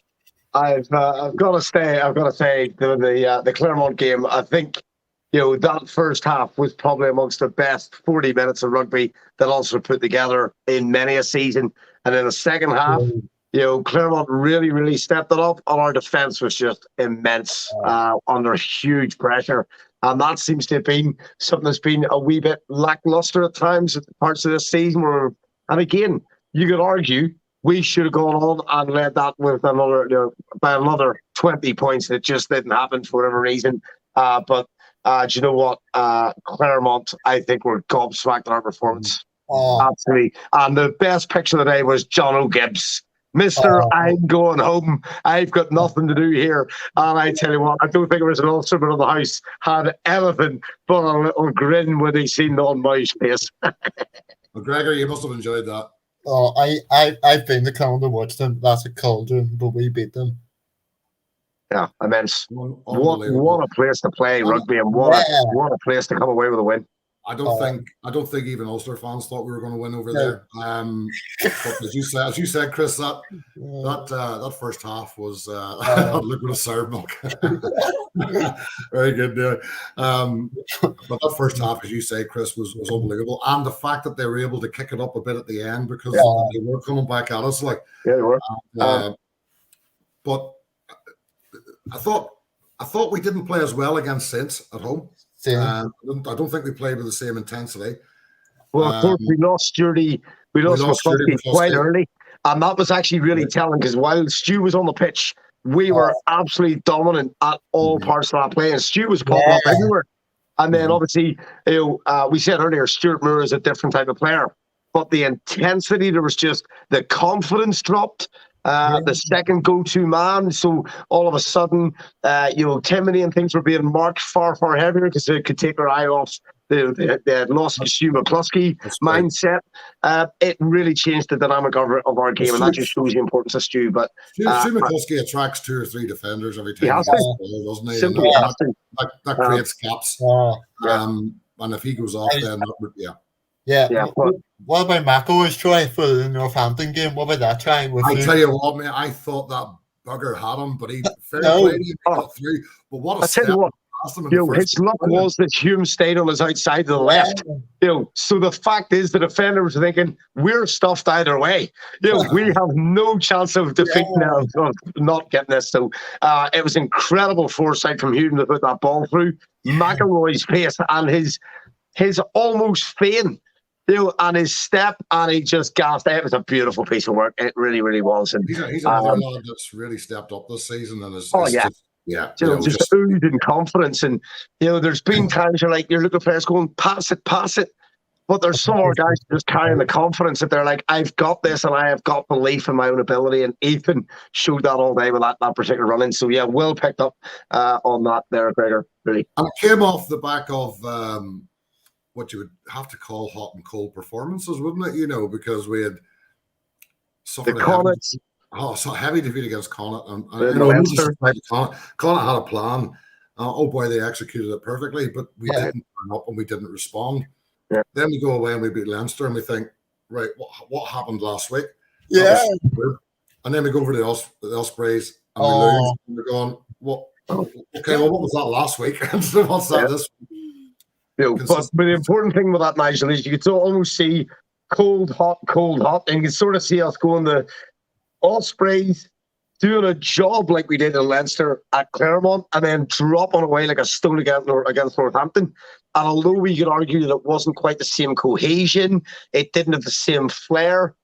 I've got to say the Clermont game. I think that first half was probably amongst the best 40 minutes of rugby that Ulster put together in many a season. And in the second half, Clermont really, really stepped it up, and our defence was just immense under huge pressure. And that seems to have been something that's been a wee bit lackluster at times at parts of this season. And again, you could argue we should have gone on and led that with by another 20 points. It just didn't happen for whatever reason. But do you know what? Clermont, I think, were gobsmacked at our performance. Absolutely. And the best picture of the day was John O'Gibbs. Mr. I'm going home. I've got nothing to do here. And I tell you what, I don't think it was an Ulsterman of the house had anything but a little grin when he seen the on my face. Well, Gregor, you must have enjoyed that. I've been to Clermont to watch them. That's a cauldron, but we beat them. Yeah, immense. What a place to play rugby, and what a place to come away with a win. I don't think even Ulster fans thought we were going to win over there. But as you said, Chris, that first half was liquid of sour milk. Very good, but that first half, as you say, Chris, was unbelievable, and the fact that they were able to kick it up a bit at the end because they were coming back at us, like they were. But I thought we didn't play as well against Saints at home. I don't think we played with the same intensity. Well, of course, we lost Sturdy. We lost McCluskey quite early, and that was actually really telling because while Stu was on the pitch, we were absolutely dominant at all parts of that play, and Stu was popping up everywhere. And then obviously, we said earlier, Stuart Moore is a different type of player, but the intensity, there was just the confidence dropped. The second go-to man, so all of a sudden, Timothy and things were being marked far, far heavier because they could take their eye off they had lost Stu McCluskey mindset. It really changed the dynamic of our game, and that just shows the importance of Stu. But Stu McCluskey attracts 2 or 3 defenders every time he has ball, doesn't he? Simply has to. That creates gaps. And if he goes off, then that would, What about McElroy's try for the Northampton game? What about that try? I tell you what, man, I thought that bugger had him, but he got through. But what a step! His luck was that Hume stayed on his outside to the left. So the fact is, the defender was thinking we're stuffed either way. We have no chance of defeating of not getting this. So it was incredible foresight from Hume to put that ball through McElroy's pace and his almost feint. And his step, and he just gasped. It was a beautiful piece of work. It really, really was. And he's another lad that's really stepped up this season, and is just oozing confidence. And there's been times you're looking at players going, pass it, But there's some more guys just carrying the confidence that they're like, I've got this and I have got belief in my own ability. And Ethan showed that all day with that particular running. So, yeah, well picked up on that there, Gregor, really. And it came off the back of what you would have to call hot and cold performances, wouldn't it? You know, because we had suffered so heavy defeat against Connacht. And Connacht had a plan. Oh, boy, they executed it perfectly, but we didn't turn up and we didn't respond. Yeah. Then we go away and we beat Leinster and we think, right, what happened last week? Yeah. And then we go over to the Ospreys and we lose. And we're going, what was that last week? What's that this week? But the important thing with that, Nigel, is you could almost see cold, hot, and you can sort of see us going the Ospreys doing a job like we did in Leinster at Claremont and then dropping away like a stone against Northampton. And although we could argue that it wasn't quite the same cohesion, it didn't have the same flair,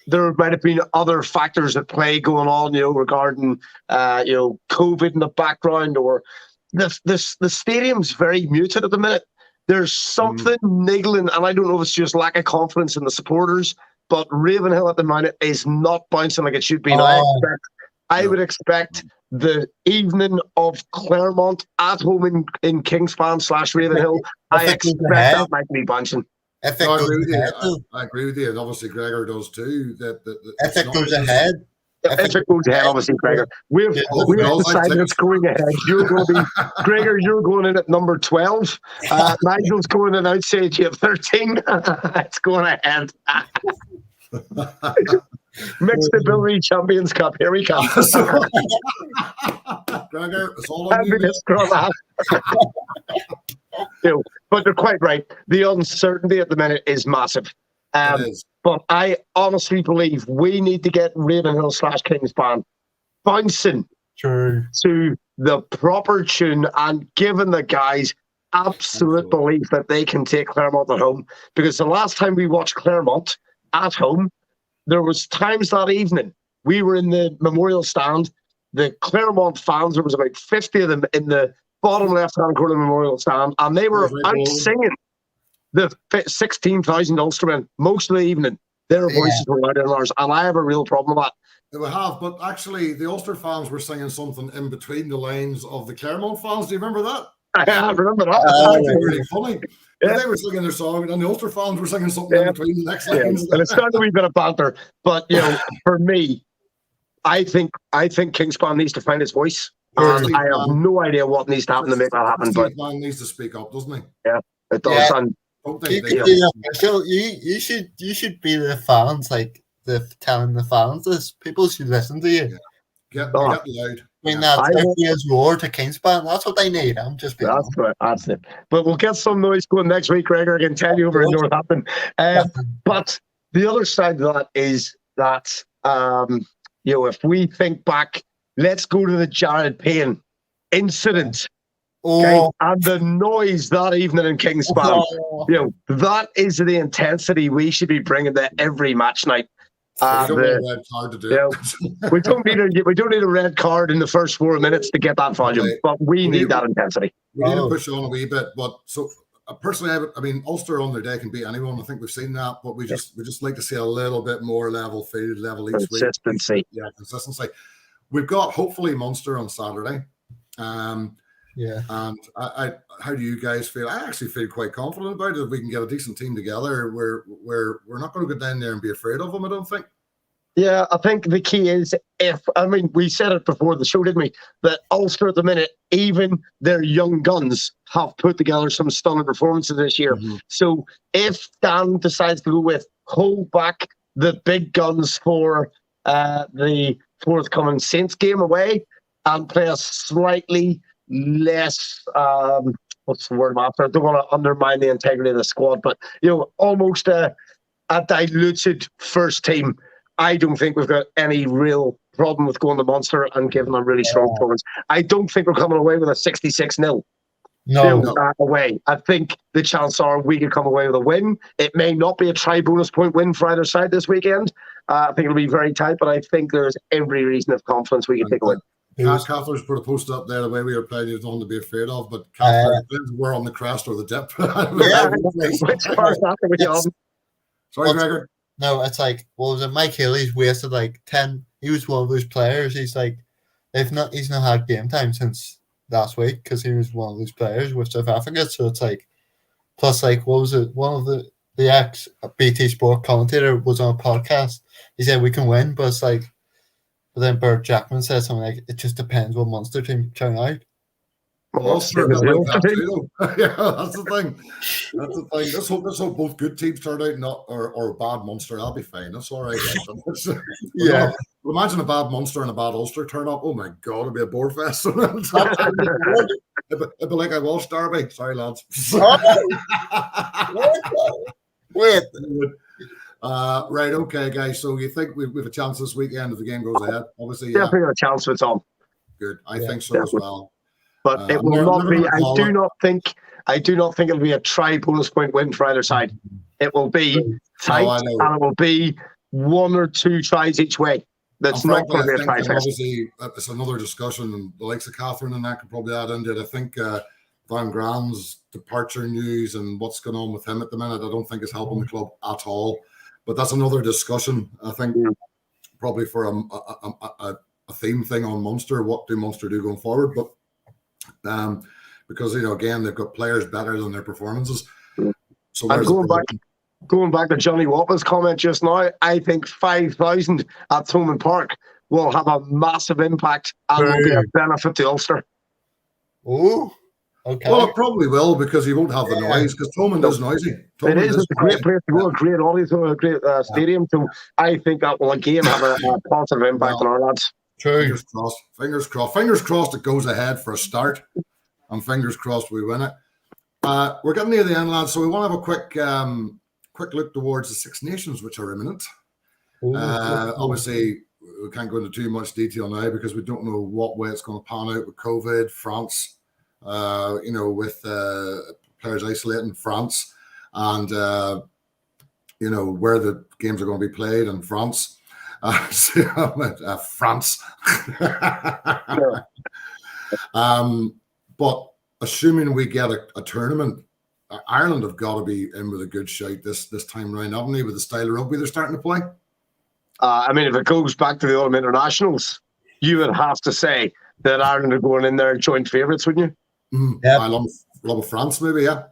there might have been other factors at play going on, regarding, COVID in the background, or the stadium's very muted at the minute. There's something niggling, and I don't know if it's just lack of confidence in the supporters, but Ravenhill at the minute is not bouncing like it should be. I would expect the evening of Claremont at home in Kingspan / Ravenhill. I expect that might be bouncing. I agree with you, and obviously Gregor does too. If it goes ahead. If it goes ahead, obviously, Gregor. We've decided it's going ahead. You're going to be, Gregor, you're going in at number 12. Nigel's going in outside you at 13. It's going ahead. Mixed Ability Champions Cup. Here we come. Gregor, it's all on you. But they're quite right. The uncertainty at the minute is massive. It is. But I honestly believe we need to get Ravenhill / Kingspan bouncing to the proper tune and giving the guys absolute belief that they can take Claremont at home. Because the last time we watched Claremont at home, there was times that evening we were in the memorial stand. The Claremont fans, there was about 50 of them in the bottom left-hand corner of the memorial stand, and they were out singing the 16,000 Ulstermen most of the evening. Their voices were louder than ours, and I have a real problem with that. We have, but actually the Ulster fans were singing something in between the lines of the Claremont fans. Do you remember that? I remember that. That was really funny. Yeah. They were singing their song, and the Ulster fans were singing something in between the next lines. And it started a wee bit of banter, but for me, I think Kingspan needs to find his voice. And I have no idea what needs to happen to make that happen. But man needs to speak up, doesn't he? Yeah, it does. Yeah. You should be the fans, like telling the fans this. People should listen to you. Yeah. Get loud. I mean, that's roar to Kingspan. That's what they need. I'm just being that's it. But we'll get some noise going next week, Gregor. I can tell you over in Northampton. But the other side of that is that if we think back, let's go to the Jared Payne incident. And the noise that evening in Kingspan. That is the intensity we should be bringing to every match night. We don't need a red card to do it. we don't need a red card in the first 4 minutes to get that volume, but we need that intensity. We need to push on a wee bit, but personally, I mean, Ulster on their day can beat anyone. I think we've seen that, but we just like to see a little bit more level field, level each week. Consistency. Yeah, consistency. We've got hopefully Munster on Saturday. And how do you guys feel? I actually feel quite confident about it. If we can get a decent team together, we're not going to go down there and be afraid of them, I don't think. Yeah, I think the key is we said it before the show, didn't we? That Ulster at the minute, even their young guns have put together some stunning performances this year. Mm-hmm. So if Dan decides to go with hold back the big guns for the forthcoming Saints game away and play a slightly less what's the word I'm after? I don't want to undermine the integrity of the squad, but almost a diluted first team. I don't think we've got any real problem with going to Munster and giving them really strong performance. I don't think we're coming away with a 66-0 away. I think the chances are we could come away with a win. It may not be a bonus point win for either side this weekend. I think it'll be very tight, but I think there's every reason of confidence we can take a win. Catherine's put a post up there the way we were playing. There's nothing to be afraid of, but Catherine, we're on the crest or the dip. Sorry, Gregor. No, it's like, what was it? Mike Haley's wasted like 10. He was one of those players. He's like, he's not had game time since last week because he was one of those players with South Africa. So it's like, plus like, what was it? One of the ex BT Sport commentator was on a podcast. He said we can win, but it's like, but then Bert Jackman said something like, it just depends what Munster team turn out. Ulster, like that too, yeah, that's the thing. That's the thing. Let's hope both good teams turn out, not or bad Munster. That'll be fine. That's all right. Yeah. Imagine a bad Munster and a bad Ulster turn up. Oh my God, it'd be a bore fest. It'd be like a Welsh derby. Sorry, lads. Wait. Right, okay, guys. So you think we've a chance this weekend if the game goes ahead? Obviously, definitely a chance with Tom. Good. I think so as well. But it will not be. I do not think it'll be a try bonus point win for either side. It will be tight, and it will be 1 or 2 tries each way. That's not going to be a try fest. Obviously, it's another discussion, and the likes of Catherine and that could probably add into it. I think Van Graan's departure news and what's going on with him at the minute, I don't think is helping the club at all. But that's another discussion. I think probably for a theme thing on Munster. What do Munster do going forward? But because again, they've got players better than their performances. So I'm going back to Johnny Wappa's comment just now. I think 5,000 at Thomond Park will have a massive impact and will be a benefit to Ulster. Oh, okay. Well, it probably will because you won't have the noise because Thomond is noisy. It is. It's a great place to go, a great audience, a great stadium. So I think that will again have a positive impact on our lads. True. Fingers crossed it goes ahead for a start, and fingers crossed we win it. We're getting near the end, lads, so we want to have a quick look towards the Six Nations, which are imminent. Obviously, we can't go into too much detail now because we don't know what way it's going to pan out with COVID, France, with players isolating France, and where the games are going to be played in France. France. But assuming we get a tournament, Ireland have got to be in with a good shout this time round, haven't they, with the style of rugby they're starting to play? I mean, if it goes back to the Autumn Internationals, you would have to say that Ireland are going in there joint favourites, wouldn't you? I love France, maybe, yeah.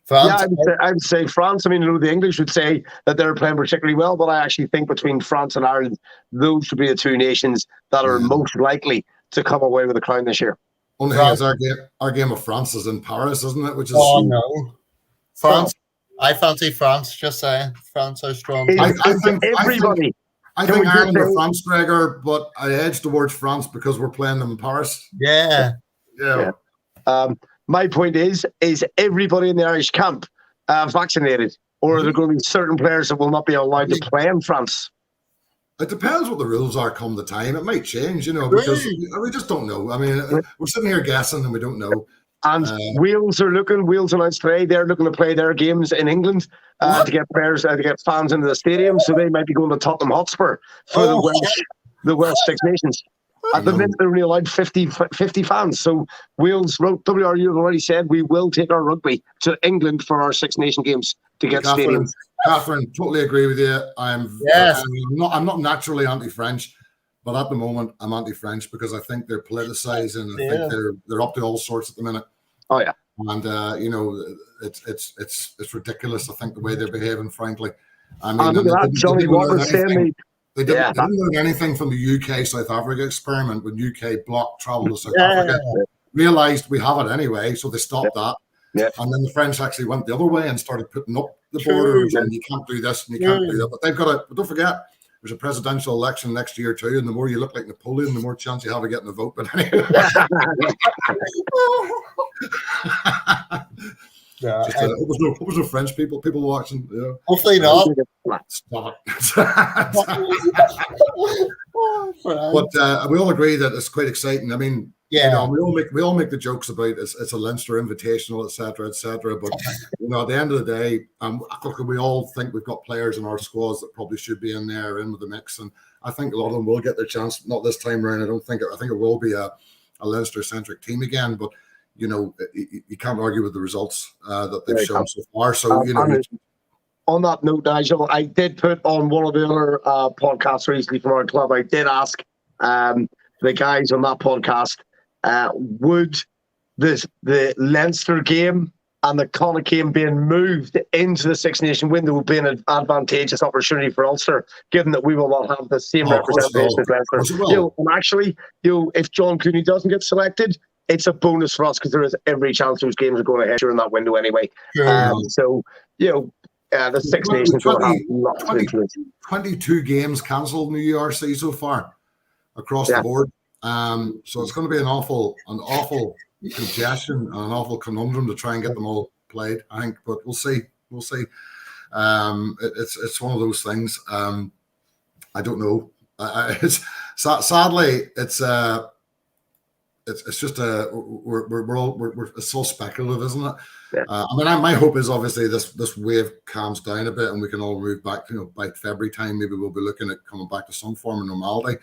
France. Yeah, I would say France. I mean, the English would say that they're playing particularly well, but I actually think between France and Ireland, those should be the 2 nations that are most likely to come away with the crown this year. Only thing is our game of France is in Paris, isn't it? Which is no, France. I fancy France. Just saying, France are strong. I think everybody. I think Ireland or France, Gregor, but I edge towards France because we're playing them in Paris. Yeah. My point is everybody in the Irish camp vaccinated, or are there going to be certain players that will not be allowed to play in France? It depends what the rules are come the time. It might change, because we just don't know. I mean, we're sitting here guessing and we don't know. And Wales announced today they're looking to play their games in England to get players, to get fans into the stadium. So they might be going to Tottenham Hotspur for the Welsh Six Nations. At the minute, they're only allowed 50 fans. So Wales, WRU have already said we will take our rugby to England for our Six Nation games to get stadiums. Catherine, totally agree with you. I'm not naturally anti-French, but at the moment I'm anti-French because I think they're politicizing. I think they're up to all sorts at the minute. Oh yeah, and it's ridiculous. I think the way they're behaving, frankly. I mean, Johnny Walker saying they didn't learn anything from the UK South Africa experiment when UK blocked travel to South Africa. Realized we have it anyway, so they stopped that. Yeah. And then the French actually went the other way and started putting up the borders and you can't do this and you can't do that. But they've got but don't forget, there's a presidential election next year too, and the more you look like Napoleon, the more chance you have of getting a vote. But anyway. What was the French people watching? Yeah. Hopefully not. Stop it. But we all agree that it's quite exciting. I mean, You know, we all make the jokes about it's a Leinster Invitational, etc. But you know, at the end of the day, we all think we've got players in our squads that probably should be in with the mix, and I think a lot of them will get their chance. Not this time around. I think it will be a Leinster centric team again. But you know, you can't argue with the results that they've shown so far. So you know. On that note, Nigel, I did put on one of the other podcasts recently from our club. I did ask the guys on that podcast, would the Leinster game and the Connacht game being moved into the Six Nation window would be an advantageous opportunity for Ulster, given that we will not have the same representation as Leinster. You know, and actually, if John Cooney doesn't get selected, it's a bonus for us because there is every chance those games are going ahead during that window anyway. So, you know, the Six Nations will have lots of influence. 22 games cancelled in the URC so far across the board. So it's going to be an awful congestion and an awful conundrum to try and get them all played, I think. But we'll see. It's one of those things. I don't know. Sadly, it's just it's all speculative, isn't it? Yeah. I mean, my hope is obviously this wave calms down a bit and we can all move back. You know, by February time, maybe we'll be looking at coming back to some form of normality.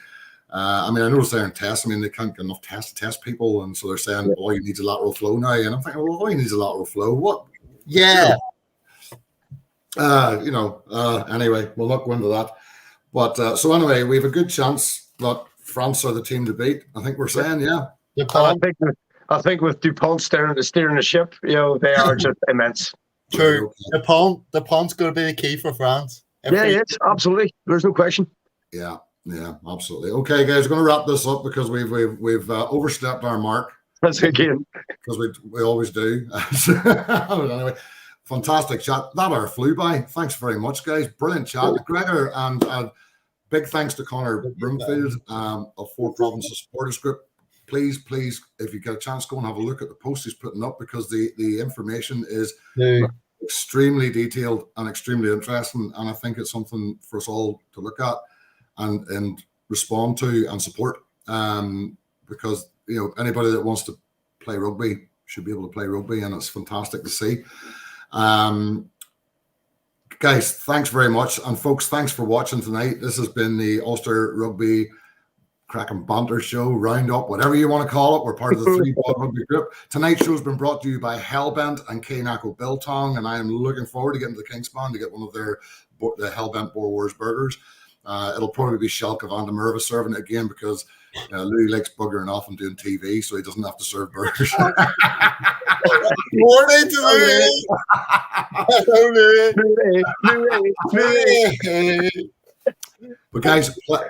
I mean, I noticed they're in tests. I mean, they can't get enough tests to test people, and so they're saying all you need is a lateral flow now. And I'm thinking, well, all you need is a lateral flow. What? Yeah. Anyway, we'll not go into that. But so anyway, we have a good chance that France are the team to beat. I think we're saying, I think with Dupont steering the ship, you know, they are just immense. True. Dupont's going to be the key for France. Yes, absolutely. There's no question. Yeah, absolutely. Okay, guys, we're going to wrap this up because we've overstepped our mark. That's again. Because we always do. Anyway, fantastic chat. That hour flew by. Thanks very much, guys. Brilliant chat. Gregor, and big thanks to Connor Broomfield of Four Provinces Supporters Group. Please, if you get a chance, go and have a look at the post he's putting up because the information is extremely detailed and extremely interesting. And I think it's something for us all to look at and respond to and support. Because, you know, anybody that wants to play rugby should be able to play rugby, and it's fantastic to see. Guys, thanks very much. And folks, thanks for watching tonight. This has been the Ulster Rugby Crack and Banter Show, Roundup, whatever you want to call it. We're part of the ThreeBOD Rugby Group. Tonight's show has been brought to you by Hellbent and Knaco Biltong, and I am looking forward to getting to the Kingspan to get one of the Hellbent Boer Wars burgers. It'll probably be Shalka van der Merwe serving it again because Louis likes buggering off and doing TV, so he doesn't have to serve burgers. Morning to Louis. But guys,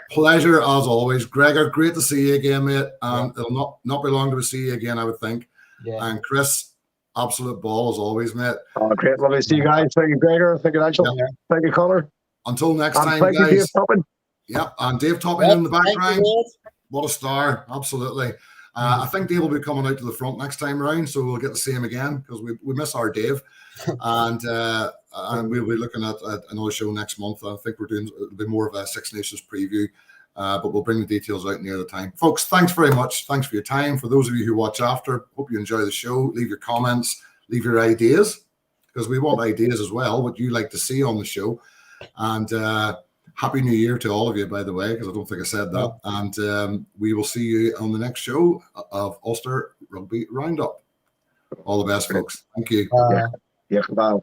pleasure as always. Gregor, great to see you again, mate. And it'll not be long to see you again, I would think. Yeah. And Chris, absolute ball as always, mate. Oh, great. Lovely to see you guys. Thank you, Gregor. Thank you, Nigel. Yeah. Thank you, Connor. Until next time, thank guys. You, Dave Toppin. Yep, and Dave Toppin in the background. What a star. Absolutely. I think Dave will be coming out to the front next time around, so we'll get to see him again because we miss our Dave. And we'll be looking at another show next month. I think it'll be more of a Six Nations preview, but we'll bring the details out near the time. Folks, thanks very much. Thanks for your time. For those of you who watch after, hope you enjoy the show. Leave your comments, leave your ideas, because we want ideas as well, what you like to see on the show. And Happy New Year to all of you, by the way, because I don't think I said that. And we will see you on the next show of Ulster Rugby Roundup. All the best, folks. Thank you. Yeah, bye.